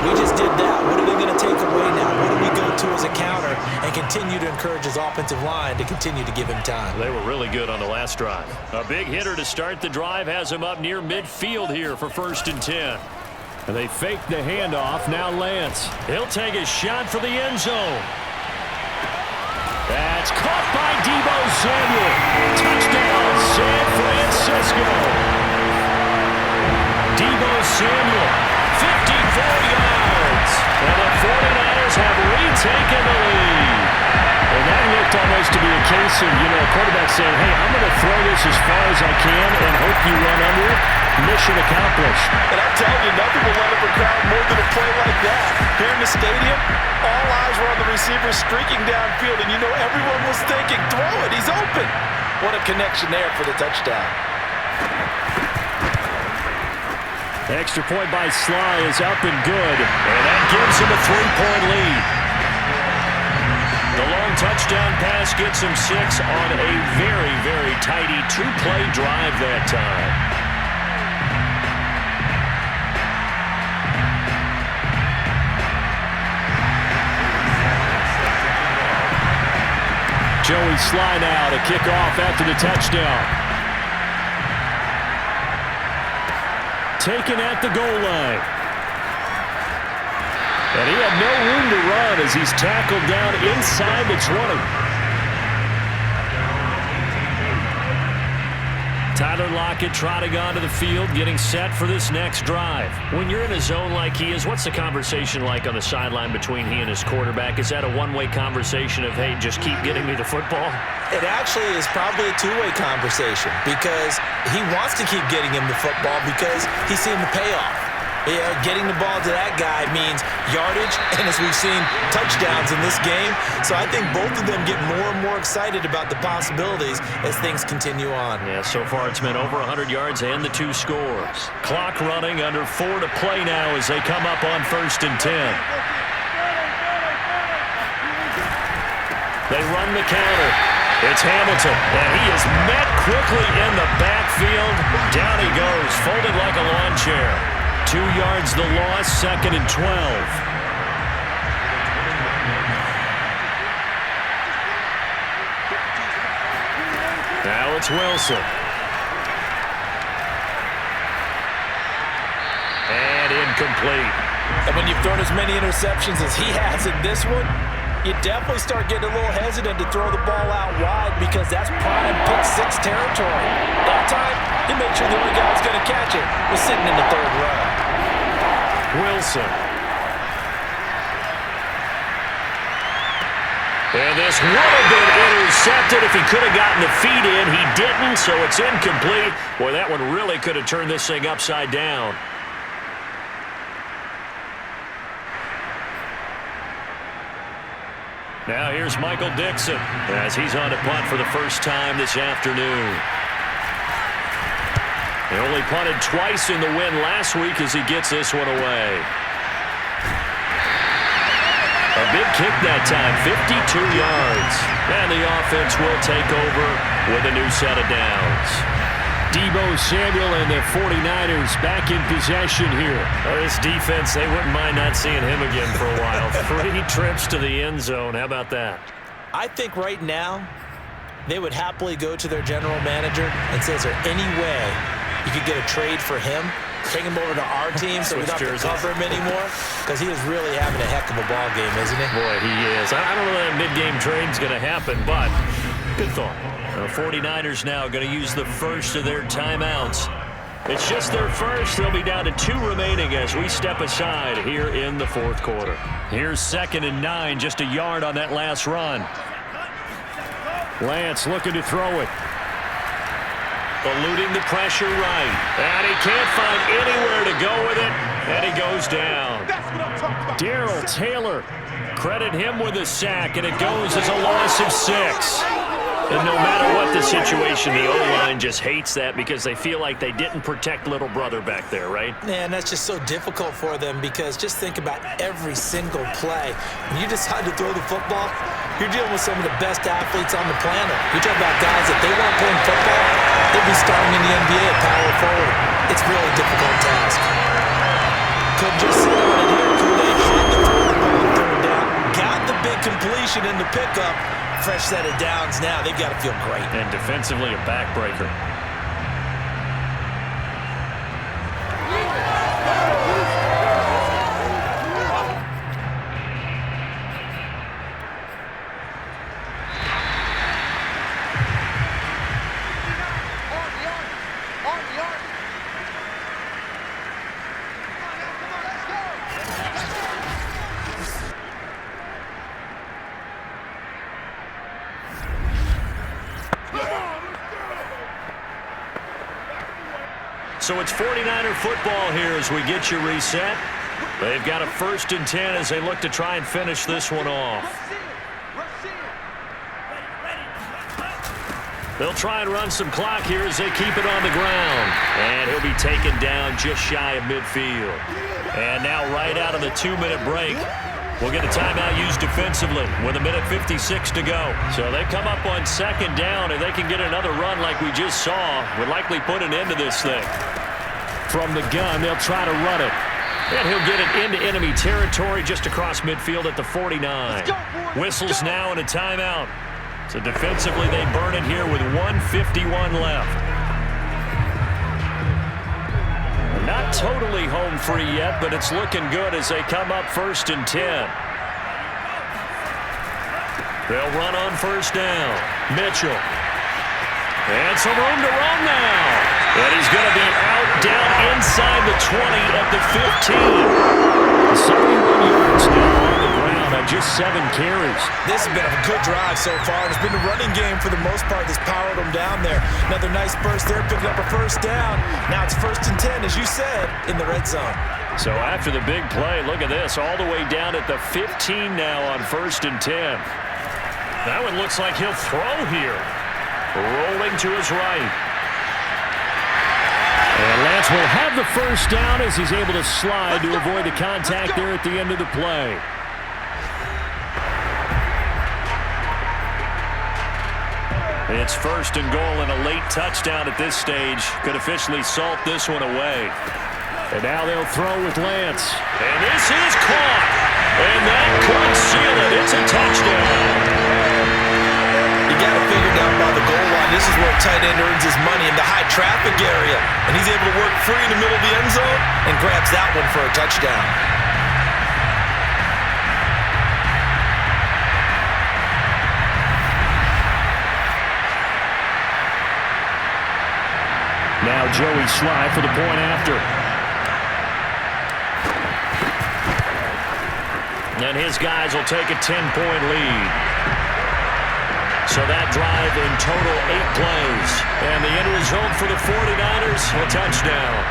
we just did that. What are they going to take away now? What do we go to as a counter? And continue to encourage his offensive line to continue to give him time. They were really good on the last drive. A big hitter to start the drive has him up near midfield here for 1st and 10. And they fake the handoff. Now Lance. He'll take a shot for the end zone. That's caught by Deebo Samuel. Touchdown, San Francisco. Deebo Samuel, 54 yards. And the 49ers have retaken the lead. And that looked almost to be a case of, a quarterback saying, hey, I'm going to throw this as far as I can and hope you run under it. Mission accomplished. And I'm telling you, nothing will let up a crowd more than a play like that. Here in the stadium, all eyes were on the receiver streaking downfield, and everyone was thinking, throw it, he's open. What a connection there for the touchdown. Extra point by Sly is up and good, and that gives him a 3-point lead. The long touchdown pass gets him 6 on a very, very tidy 2-play drive that time. baseline now to kick off after the touchdown. Taken at the goal line. And he had no room to run as he's tackled down inside the 20. Tyler Lockett trotting onto the field, getting set for this next drive. When you're in a zone like he is, what's the conversation like on the sideline between he and his quarterback? Is that a one-way conversation of, hey, just keep getting me the football? It actually is probably a two-way conversation because he wants to keep getting him the football because he's seeing the payoff. Yeah, getting the ball to that guy means yardage, and as we've seen, touchdowns in this game. So I think both of them get more and more excited about the possibilities as things continue on. Yeah, so far it's been over 100 yards and the 2 scores. Clock running, under 4 to play now as they come up on 1st and 10. They run the counter. It's Hamilton, and he is met quickly in the backfield. Down he goes, folded like a lawn chair. 2 yards the loss, 2nd and 12. Now it's Wilson. And incomplete. And when you've thrown as many interceptions as he has in this one, you definitely start getting a little hesitant to throw the ball out wide because that's prime pick 6 territory. That time, he made sure the only guy who's going to catch it was sitting in the 3rd row. Wilson. And this would have been intercepted if he could have gotten the feet in. He didn't, so it's incomplete. Boy, that one really could have turned this thing upside down. Now here's Michael Dixon as he's on to punt for the first time this afternoon. He only punted twice in the win last week as he gets this one away. A big kick that time, 52 yards. And the offense will take over with a new set of downs. Deebo Samuel and the 49ers back in possession here. This defense, they wouldn't mind not seeing him again for a while. 3 trips to the end zone. How about that? I think right now they would happily go to their general manager and say, is there any way you could get a trade for him? Take him over to our team so we don't have to cover him anymore? Because he is really having a heck of a ball game, isn't he? Boy, he is. I don't know that mid-game trade's going to happen, but good thought. The 49ers now going to use the first of their timeouts. It's just their first. They'll be down to 2 remaining as we step aside here in the 4th quarter. Here's 2nd and 9, just a yard on that last run. Lance looking to throw it. Eluding the pressure right. And he can't find anywhere to go with it. And he goes down. Darrell Taylor, credit him with a sack, and it goes as a loss of 6. And no matter what the situation, the O-line just hates that because they feel like they didn't protect little brother back there, right? Man, that's just so difficult for them because just think about every single play. When you decide to throw the football, you're dealing with some of the best athletes on the planet. You're talking about guys that they weren't playing football, they'd be starting in the NBA at power forward. It's really a difficult task. Could just sit on it here. Could they had to throw the ball and throw it down? Got the big completion in the pickup. Fresh set of downs now. They've got to feel great. And defensively, a backbreaker. So it's 49er football here as we get you reset. They've got a 1st and 10 as they look to try and finish this one off. They'll try and run some clock here as they keep it on the ground. And he'll be taken down just shy of midfield. And now right out of the 2-minute break, we'll get a timeout used defensively with 1:56 to go. So they come up on 2nd down, and they can get another run like we just saw. Would likely put an end to this thing. From the gun, they'll try to run it. And he'll get it into enemy territory just across midfield at the 49. Whistles now and a timeout. So defensively, they burn it here with 1:51 left. Not totally home free yet, but it's looking good as they come up 1st and 10. They'll run on 1st down. Mitchell. And some room to run now. And he's going to be out down inside the 20 at the 15. 71 yards now on the ground on just 7 carries. This has been a good drive so far. It's been a running game for the most part that's powered them down there. Another nice burst there, picking up a 1st down. Now it's 1st and 10, as you said, in the red zone. So after the big play, look at this, all the way down at the 15 now on 1st and 10. That one looks like he'll throw here. Rolling to his right. And Lance will have the 1st down as he's able to slide to avoid the contact there at the end of the play. It's 1st and goal and a late touchdown at this stage. Could officially salt this one away. And now they'll throw with Lance. And this is caught. And that could seal it. It's a touchdown. You got to figure down by the goal line. This is where a tight end earns his money, in the high traffic area. And he's able to work free in the middle of the end zone and grabs that one for a touchdown. Now Joey Sly for the point after. And his guys will take a 10-point lead. So that drive in total 8 plays. And the end result for the 49ers, a touchdown.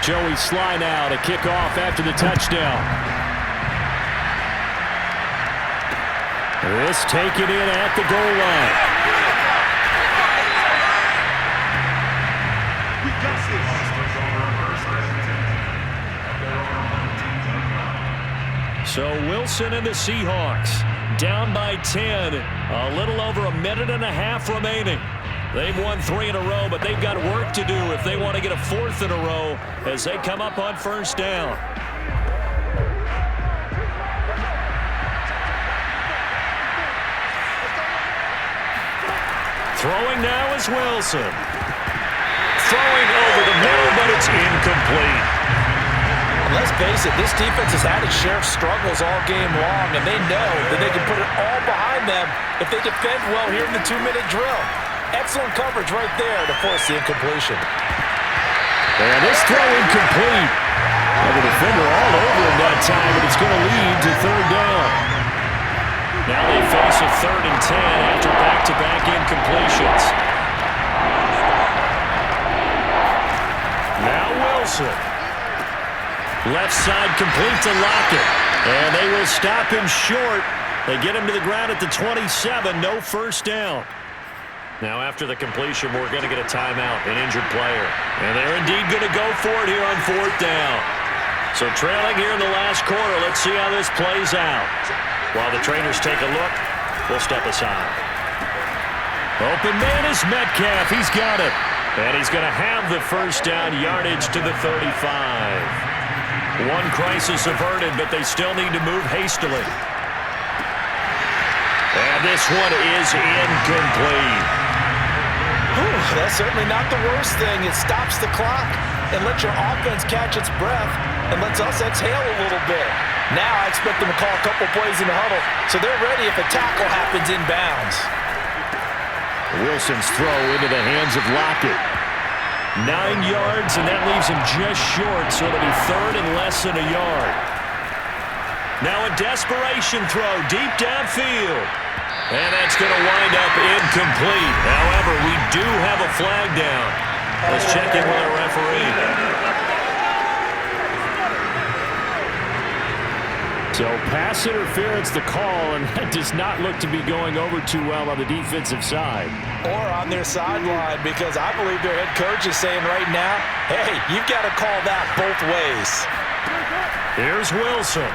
Joey Sly now to kick off after the touchdown. This taken in at the goal line. So Wilson and the Seahawks down by 10. A little over a minute and a half remaining. They've won 3 in a row, but they've got work to do if they want to get a 4th in a row as they come up on 1st down. Throwing now is Wilson. Throwing over the middle, but it's incomplete. And let's face it, this defense has had its share of struggles all game long, and they know that they can put it all behind them if they defend well here in the 2-minute drill. Excellent coverage right there to force the incompletion. And this throw incomplete. Well, the defender all over him that time, but it's going to lead to 3rd down. Now they face a 3rd and 10 after back-to-back incompletions. Now Wilson. Left side complete to Lockett. And they will stop him short. They get him to the ground at the 27. No 1st down. Now after the completion, we're going to get a timeout, an injured player. And they're indeed going to go for it here on 4th down. So trailing here in the last quarter, let's see how this plays out. While the trainers take a look, we'll step aside. Open man is Metcalf. He's got it. And he's going to have the 1st down, yardage to the 35. One crisis averted, but they still need to move hastily. And this one is incomplete. That's certainly not the worst thing. It stops the clock and lets your offense catch its breath and lets us exhale a little bit. Now I expect them to call a couple plays in the huddle so they're ready if a tackle happens inbounds. Wilson's throw into the hands of Lockett. 9 yards, and that leaves him just short, so it'll be 3rd and less than a yard. Now a desperation throw deep downfield. And that's going to wind up incomplete. However, we do have a flag down. Let's check in with our referee. So pass interference the call, and that does not look to be going over too well on the defensive side. Or on their sideline, because I believe their head coach is saying right now, hey, you've got to call that both ways. Here's Wilson.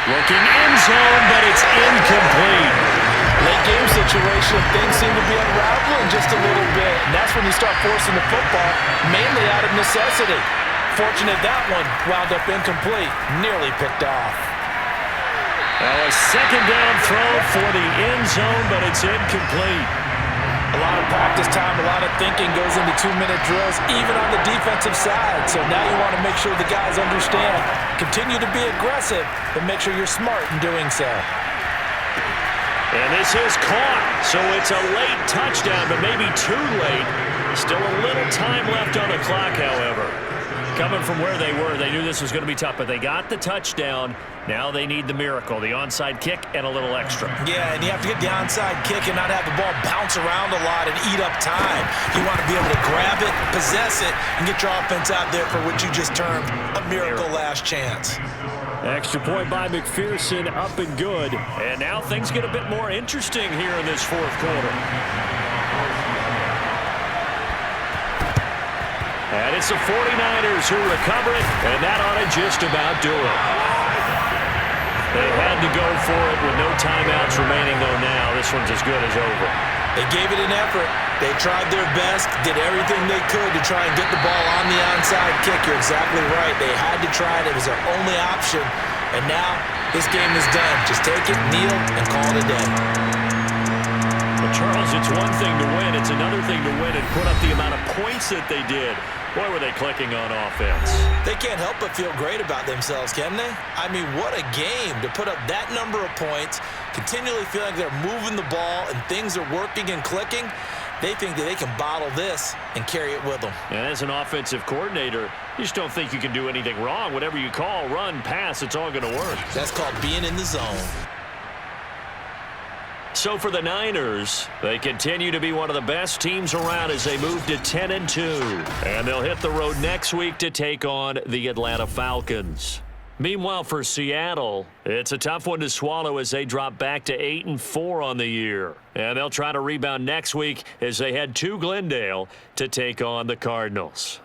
Looking end zone, but it's incomplete. Late game situation, things seem to be unraveling just a little bit. And that's when you start forcing the football, mainly out of necessity. Fortunate that one wound up incomplete, nearly picked off. Well, a second down throw for the end zone, but it's incomplete. A lot of practice time, a lot of thinking goes into 2-minute drills, even on the defensive side. So now you want to make sure the guys understand. Continue to be aggressive, but make sure you're smart in doing so. And this is caught, so it's a late touchdown, but maybe too late. Still a little time left on the clock, however. Coming from where they were, they knew this was going to be tough, but they got the touchdown. Now they need the miracle, the onside kick and a little extra. Yeah, and you have to get the onside kick and not have the ball bounce around a lot and eat up time. You want to be able to grab it, possess it, and get your offense out there for what you just termed a miracle last chance. Extra point by McPherson, up and good. And now things get a bit more interesting here in this fourth quarter. And it's the 49ers who recover it, and that ought to just about do it. They had to go for it with no timeouts remaining, though now. This one's as good as over. They gave it an effort. They tried their best, did everything they could to try and get the ball on the onside kick. You're exactly right. They had to try it. It was their only option. And now this game is done. Just take it, kneel, and call it a day. Well, Charles, it's one thing to win. It's another thing to win and put up the amount of points that they did. Boy, were they clicking on offense. They can't help but feel great about themselves, can they? I mean, what a game to put up that number of points, continually feeling like they're moving the ball and things are working and clicking. They think that they can bottle this and carry it with them. And as an offensive coordinator, you just don't think you can do anything wrong. Whatever you call, run, pass, it's all going to work. That's called being in the zone. So for the Niners, they continue to be one of the best teams around as they move to 10-2. And they'll hit the road next week to take on the Atlanta Falcons. Meanwhile, for Seattle, it's a tough one to swallow as they drop back to 8-4 on the year. And they'll try to rebound next week as they head to Glendale to take on the Cardinals.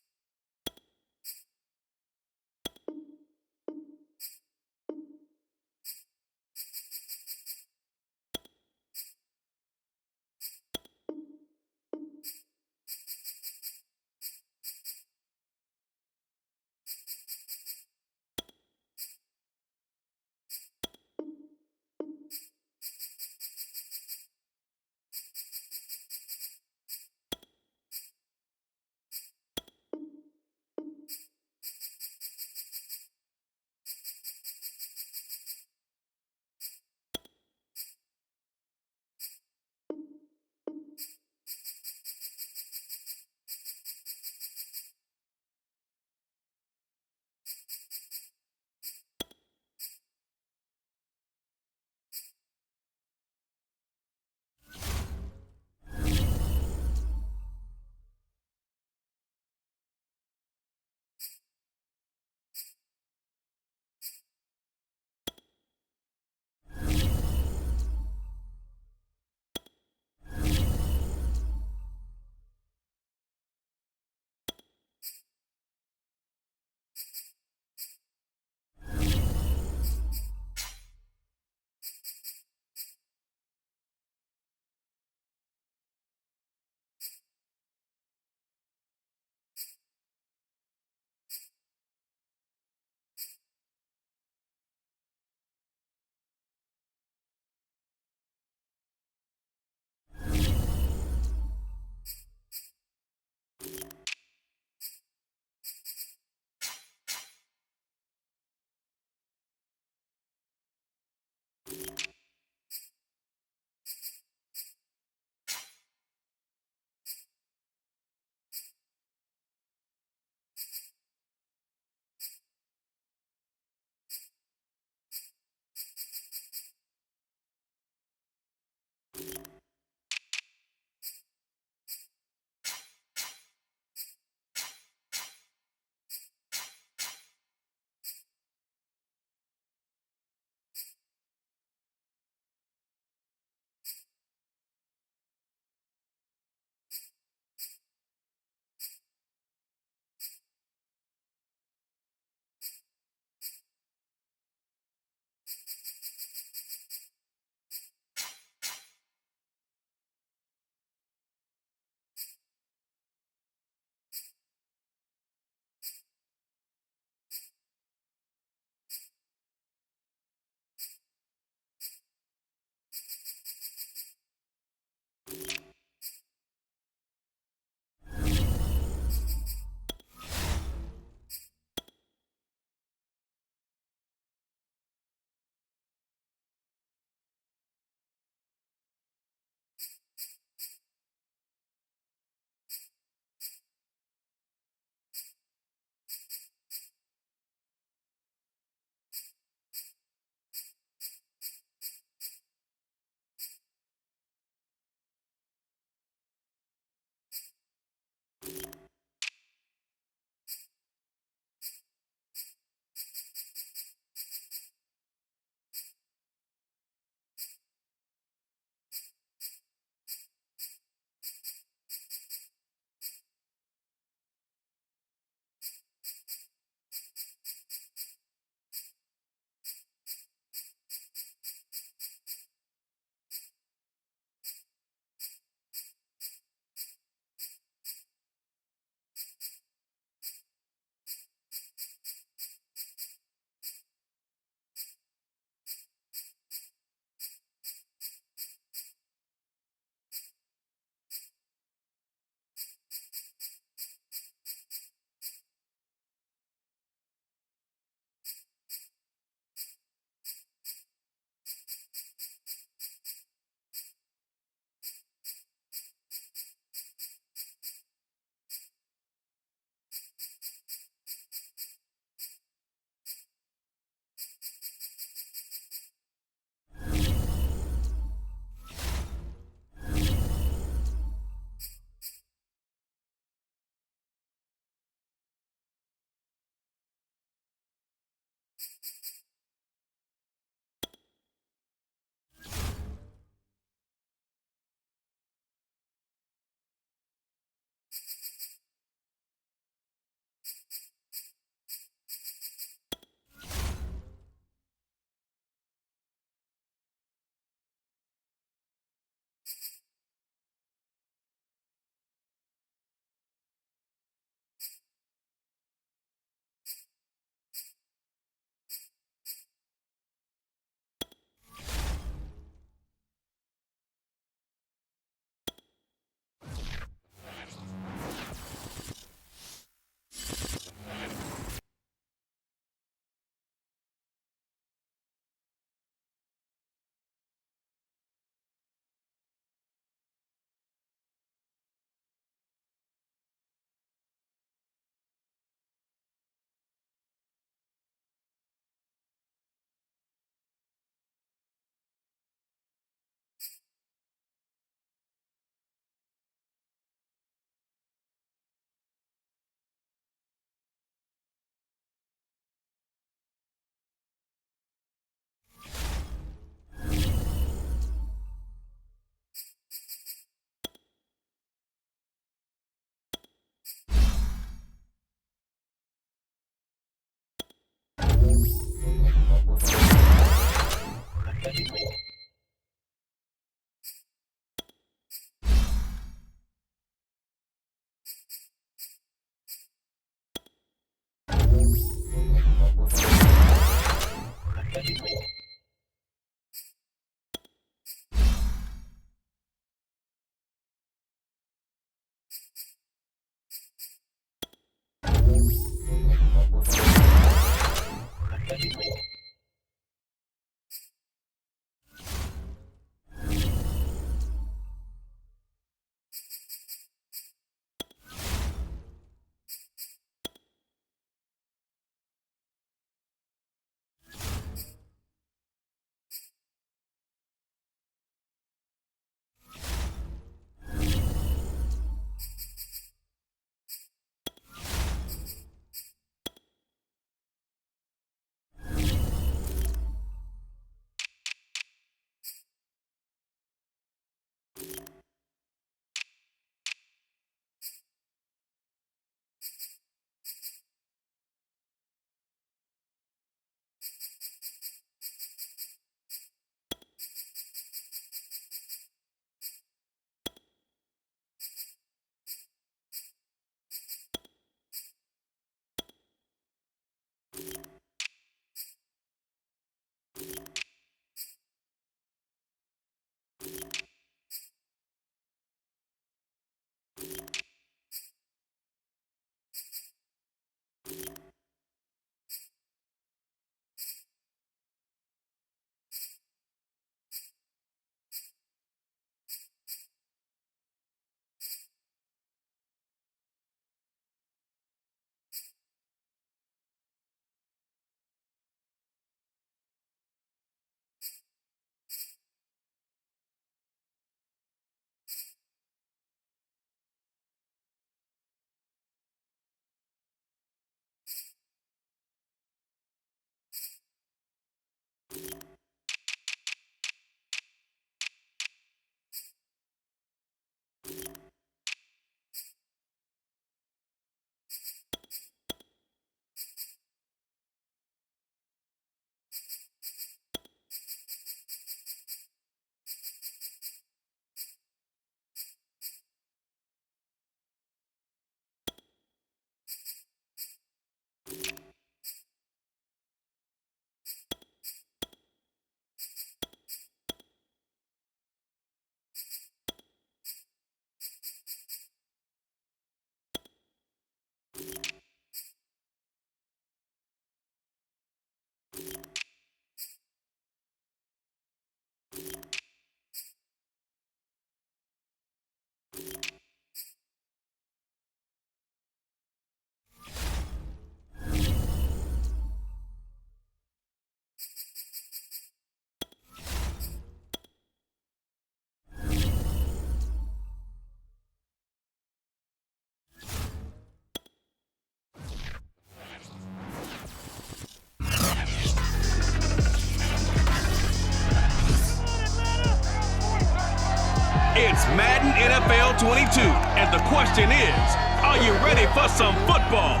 It's Madden NFL 22. And the question is, are you ready for some football?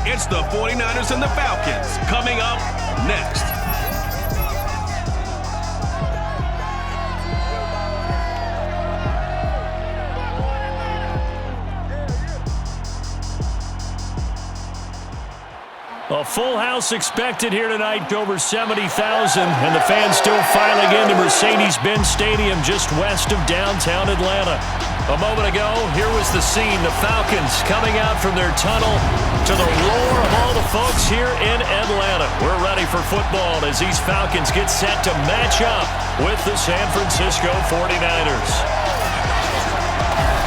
It's the 49ers and the Falcons coming up next. A full house expected here tonight, over 70,000, and the fans still filing into Mercedes-Benz Stadium just west of downtown Atlanta. A moment ago, here was the scene, the Falcons coming out from their tunnel to the roar of all the folks here in Atlanta. We're ready for football as these Falcons get set to match up with the San Francisco 49ers.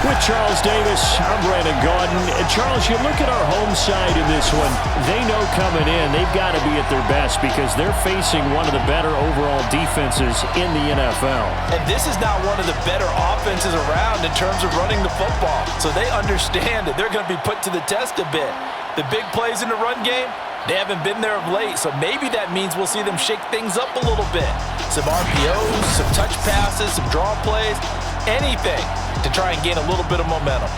With Charles Davis, I'm Brandon Gaudin. And Charles, you look at our home side in this one. They know coming in they've got to be at their best because they're facing one of the better overall defenses in the NFL. And this is not one of the better offenses around in terms of running the football. So they understand that they're going to be put to the test a bit. The big plays in the run game, they haven't been there of late. So maybe that means we'll see them shake things up a little bit. Some RPOs, some touch passes, some draw plays, anything to try and gain a little bit of momentum.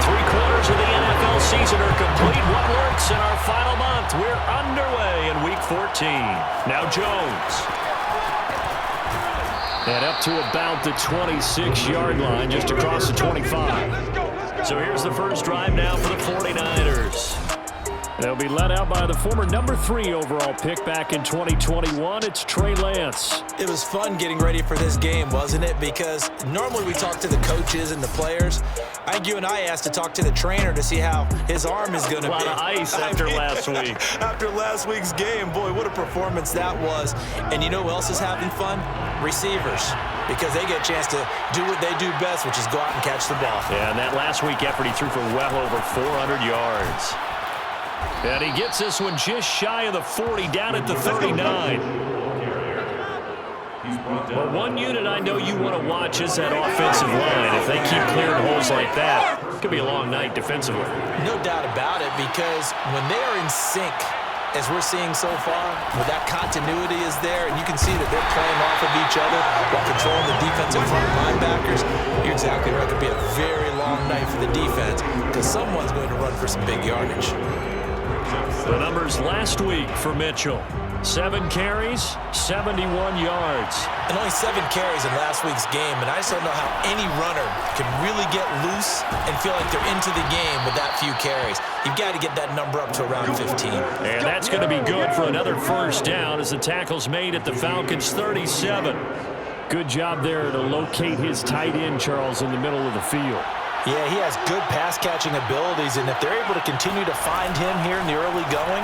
Three-quarters of the NFL season are complete. What works in our final month? We're underway in Week 14. Now Jones. And up to about the 26-yard line, just across the 25. So here's the first drive now for the 49ers. They'll be led out by the former number 3 overall pick back in 2021. It's Trey Lance. It was fun getting ready for this game, wasn't it? Because normally we talk to the coaches and the players. I think you and I asked to talk to the trainer to see how his arm is going to be. A lot of ice after last week. After last week's game, boy, what a performance that was. And you know who else is having fun? Receivers. Because they get a chance to do what they do best, which is go out and catch the ball. Yeah, and that last week effort, he threw for well over 400 yards. And he gets this one just shy of the 40, down at the 39. Well, one unit I know you want to watch is that offensive line. If they keep clearing holes like that, it could be a long night defensively. No doubt about it, because when they are in sync, as we're seeing so far, where that continuity is there, and you can see that they're playing off of each other while controlling the defensive front linebackers, you're exactly right. It could be a very long night for the defense because someone's going to run for some big yardage. The numbers last week for Mitchell. 7 carries, 71 yards. And only 7 carries in last week's game, and I just don't know how any runner can really get loose and feel like they're into the game with that few carries. You've got to get that number up to around 15. And that's going to be good for another first down as the tackle's made at the Falcons' 37. Good job there to locate his tight end, Charles, in the middle of the field. Yeah, he has good pass-catching abilities, and if they're able to continue to find him here in the early going,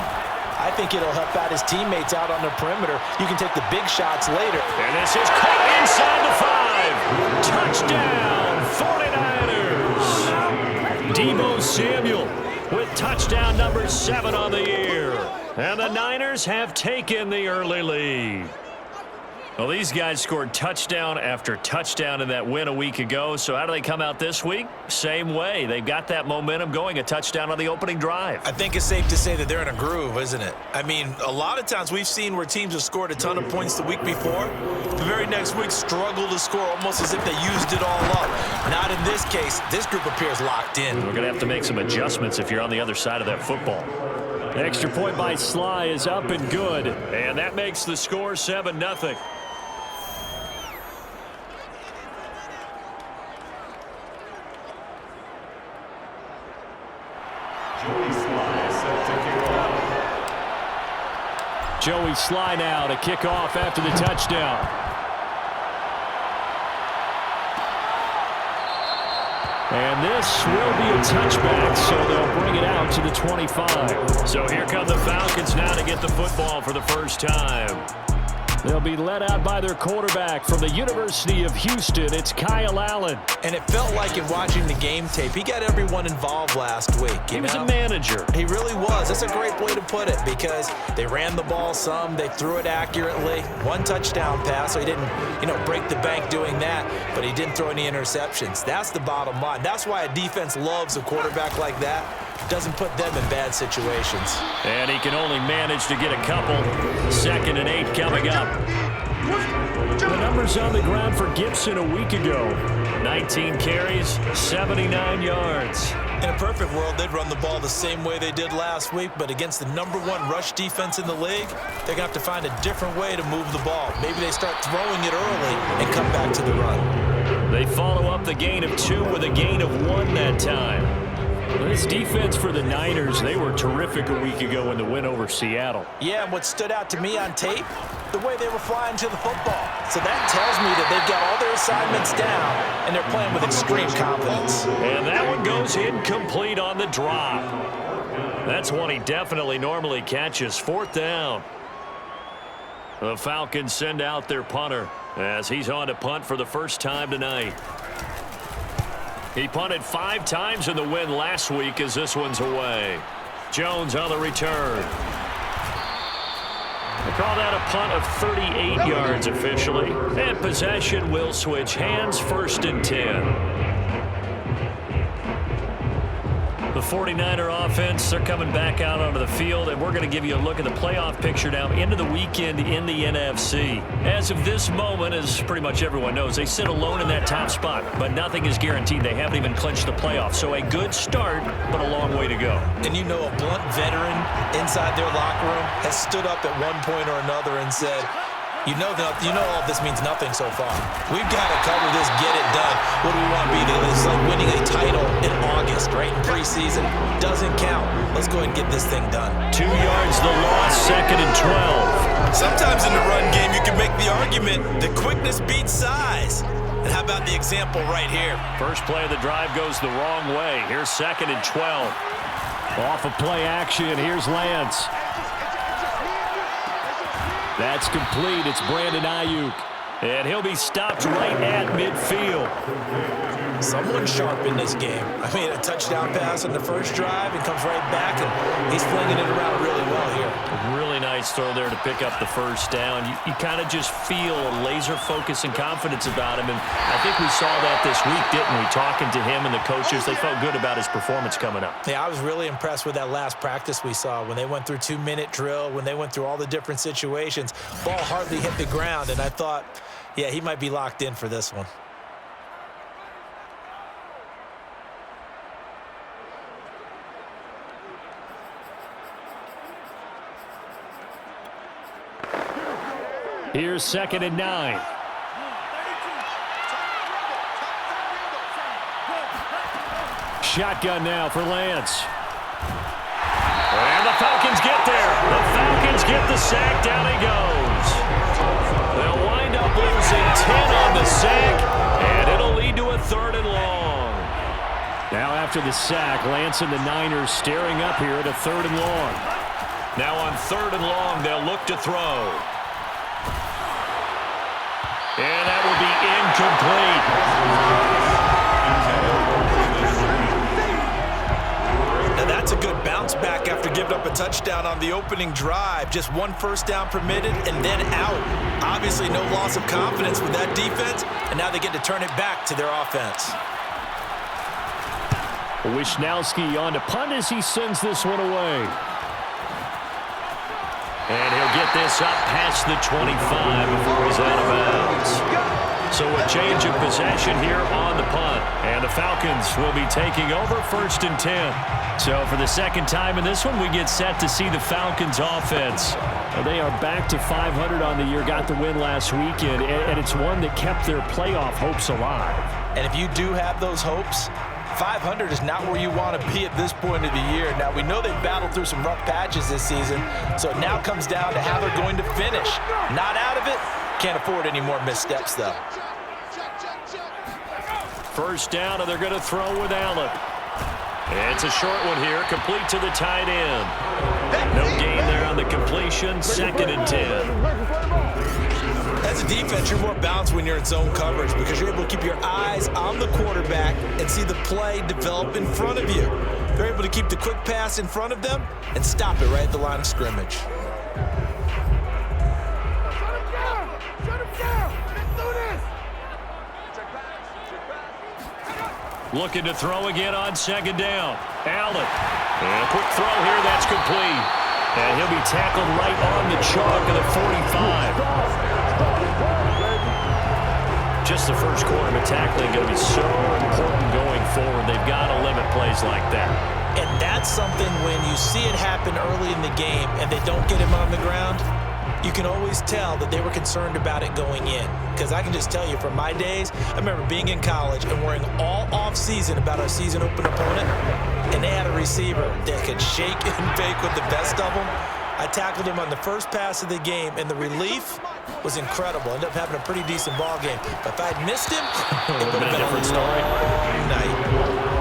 I think it'll help out his teammates out on the perimeter. You can take the big shots later. And this is caught inside the 5. Touchdown, 49ers. Deebo Samuel with touchdown number 7 on the year. And the Niners have taken the early lead. Well, these guys scored touchdown after touchdown in that win a week ago. So how do they come out this week? Same way. They've got that momentum going, a touchdown on the opening drive. I think it's safe to say that they're in a groove, isn't it? I mean, a lot of times we've seen where teams have scored a ton of points the week before. The very next week struggle to score almost as if they used it all up. Not in this case. This group appears locked in. We're going to have to make some adjustments if you're on the other side of that football. The extra point by Sly is up and good. And that makes the score 7-0. Joey Sly now to kick off after the touchdown. And this will be a touchback, so they'll bring it out to the 25. So here come the Falcons now to get the football for the first time. They'll be led out by their quarterback from the University of Houston. It's Kyle Allen. And it felt like in watching the game tape, he got everyone involved last week. He was a manager. He really was. That's a great way to put it because they ran the ball some. They threw it accurately. One touchdown pass, so he didn't, break the bank doing that, but he didn't throw any interceptions. That's the bottom line. That's why a defense loves a quarterback like that. Doesn't put them in bad situations. And he can only manage to get a couple. 2nd and 8 coming up. The numbers on the ground for Gibson a week ago. 19 carries, 79 yards. In a perfect world, they'd run the ball the same way they did last week, but against the #1 rush defense in the league, they're going to have to find a different way to move the ball. Maybe they start throwing it early and come back to the run. They follow up the gain of 2 with a gain of 1 that time. This defense for the Niners, they were terrific a week ago in the win over Seattle. Yeah, and what stood out to me on tape, the way they were flying to the football. So that tells me that they've got all their assignments down, and they're playing with extreme confidence. And that one goes incomplete on the drop. That's one he definitely normally catches. 4th down. The Falcons send out their punter as he's on to punt for the first time tonight. He punted 5 times in the win last week as this one's away. Jones on the return. They call that a punt of 38 yards officially. And possession will switch hands. 1st and 10. The 49er offense, they're coming back out onto the field, and we're going to give you a look at the playoff picture now into the weekend in the NFC. As of this moment, as pretty much everyone knows, they sit alone in that top spot, but nothing is guaranteed. They haven't even clinched the playoffs, so a good start, but a long way to go. And a blunt veteran inside their locker room has stood up at one point or another and said, You know all of this means nothing so far. We've got to cover this, get it done. What do we want to be? It's like winning a title in August, right? In preseason. Doesn't count. Let's go ahead and get this thing done. 2 yards the loss, 2nd and 12. Sometimes in the run game, you can make the argument that quickness beats size. And how about the example right here? First play of the drive goes the wrong way. Here's 2nd and 12. Off of play action, here's Lance. That's complete. It's Brandon Ayuk. And he'll be stopped right at midfield. Someone sharp in this game. A touchdown pass on the first drive and comes right back, and he's flinging it around really well here. Really nice throw there to pick up the first down. You kind of just feel a laser focus and confidence about him, and I think we saw that this week, didn't we? Talking to him and the coaches, they felt good about his performance coming up. Yeah, I was really impressed with that last practice we saw when they went through 2-minute drill, when they went through all the different situations. Ball hardly hit the ground, and I thought, yeah, he might be locked in for this one. Here's 2nd and 9. Shotgun now for Lance. And the Falcons get there. The Falcons get the sack. Down he goes. They'll wind up losing 10 on the sack, and it'll lead to a 3rd and long. Now after the sack, Lance and the Niners staring up here at a 3rd and long. Now on 3rd and long, they'll look to throw. And that will be incomplete. Now that's a good bounce back after giving up a touchdown on the opening drive. Just 1 first down permitted and then out. Obviously no loss of confidence with that defense, and now they get to turn it back to their offense. Wishnowski on to punt as he sends this one away. And he'll get this up past the 25 before he's out of bounds. So a change of possession here on the punt. And the Falcons will be taking over 1st and 10. So for the second time in this one, we get set to see the Falcons offense. They are back to 500 on the year, got the win last weekend, and it's one that kept their playoff hopes alive. And if you do have those hopes, 500 is not where you want to be at this point of the year. Now, we know they've battled through some rough patches this season, so it now comes down to how they're going to finish. Not out of it. Can't afford any more missteps, though. First down, and they're going to throw with Allen. It's a short one here, complete to the tight end. No gain there on the the completion, 2nd and 10. As a defense, you're more balanced when you're in zone coverage because you're able to keep your eyes on the quarterback and see the play develop in front of you. They're able to keep the quick pass in front of them and stop it right at the line of scrimmage. Looking to throw again on 2nd down. Allen. And a quick throw here, that's complete. And he'll be tackled right on the chalk of the 45. Just the first quarter, but tackling going to be so important going forward. They've got to limit plays like that. And that's something when you see it happen early in the game and they don't get him on the ground, you can always tell that they were concerned about it going in. Because I can just tell you from my days, I remember being in college and worrying all off-season about our season open opponent, and they had a receiver that could shake and bake with the best of them. I tackled him on the first pass of the game, and the relief was incredible. Ended up having a pretty decent ball game. But if I had missed him, it would have been a different story.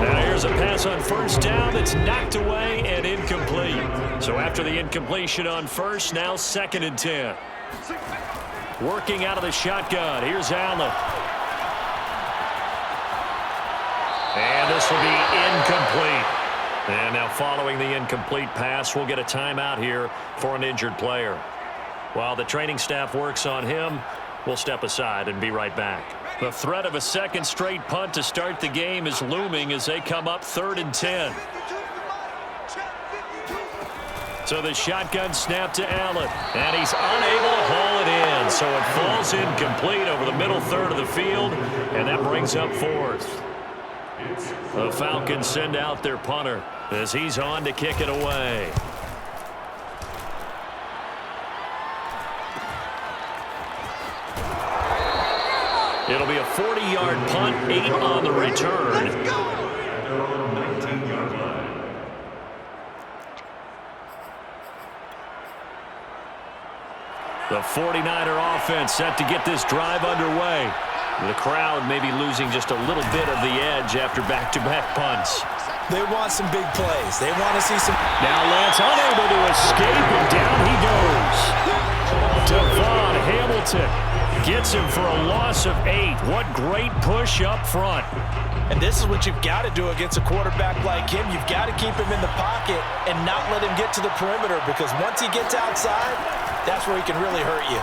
Now here's a pass on 1st down that's knocked away and incomplete. So after the incompletion on 1st, now 2nd and 10. Working out of the shotgun. Here's Allen. And this will be incomplete. And now following the incomplete pass, we'll get a timeout here for an injured player. While the training staff works on him, we'll step aside and be right back. The threat of a 2nd straight punt to start the game is looming as they come up 3rd and 10. So the shotgun snap to Allen, and he's unable to haul it in. So it falls incomplete over the middle 3rd of the field, and that brings up 4th. The Falcons send out their punter as he's on to kick it away. It'll be a 40-yard punt, 8 on the return. The 49er offense set to get this drive underway. The crowd may be losing just a little bit of the edge after back-to-back punts. They want some big plays. They want to see some... Now Lance unable to escape, and down he goes. Devon Hamilton gets him for a loss of 8. What great push up front. And this is what you've got to do against a quarterback like him. You've got to keep him in the pocket and not let him get to the perimeter, because once he gets outside, that's where he can really hurt you.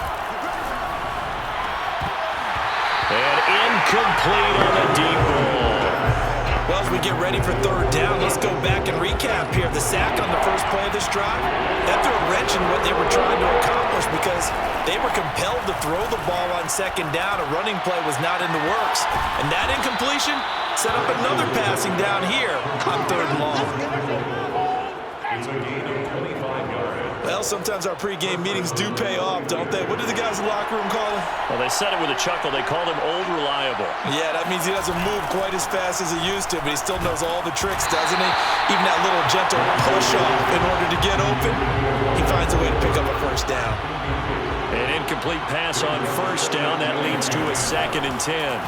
And incomplete on the deep ball. Well, as we get ready for 3rd down, let's go back and recap here. The sack on the first play of this drive, that threw a wrench in what they were trying to accomplish because they were compelled to throw the ball on 2nd down. A running play was not in the works. And that incompletion set up another passing down here on 3rd and long. Well, sometimes our pregame meetings do pay off, don't they? What did the guys in the locker room call him? Well, they said it with a chuckle. They called him Old Reliable. Yeah, that means he doesn't move quite as fast as he used to, but he still knows all the tricks, doesn't he? Even that little gentle push-off in order to get open, he finds a way to pick up a 1st down. An incomplete pass on 1st down. That leads to a 2nd and 10.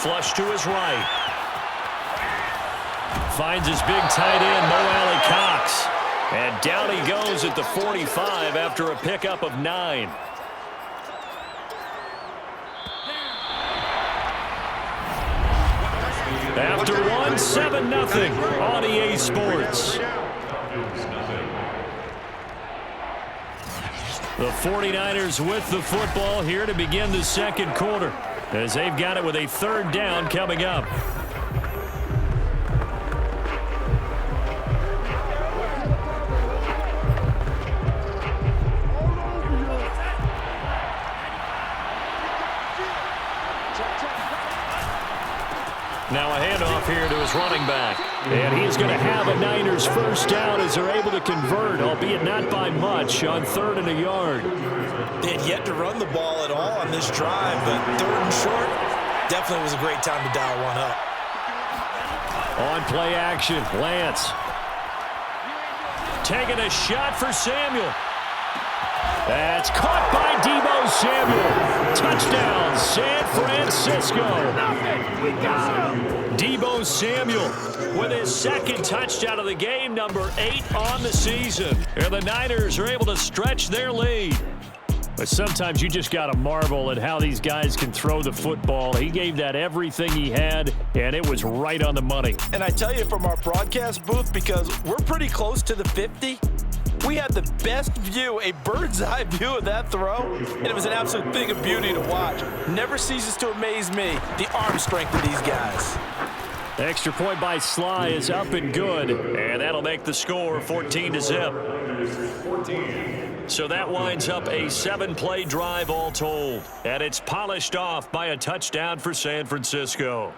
Flush to his right. Finds his big tight end, Mo Alley-Cox. And down he goes at the 45 after a pickup of 9. After one, 7-0 on EA Sports. The 49ers with the football here to begin the 2nd quarter, as they've got it with a 3rd down coming up. Now a handoff here to his running back. And he's going to have a Niners 1st down as they're able to convert, albeit not by much, on 3rd and a yard. They had yet to run the ball at all on this drive, but 3rd and short definitely was a great time to dial one up. On play action, Lance. Taking a shot for Samuel. That's caught by Deebo Samuel. Touchdown, San Francisco. Deebo Samuel with his second touchdown of the game, number 8 on the season. And the Niners are able to stretch their lead. But sometimes you just got to marvel at how these guys can throw the football. He gave that everything he had, and it was right on the money. And I tell you from our broadcast booth, because we're pretty close to the 50, we had the best view, a bird's eye view of that throw, and it was an absolute thing of beauty to watch. Never ceases to amaze me, the arm strength of these guys. The extra point by Sly is up and good, and that'll make the score 14-0. So that winds up a 7-play drive all told, and it's polished off by a touchdown for San Francisco.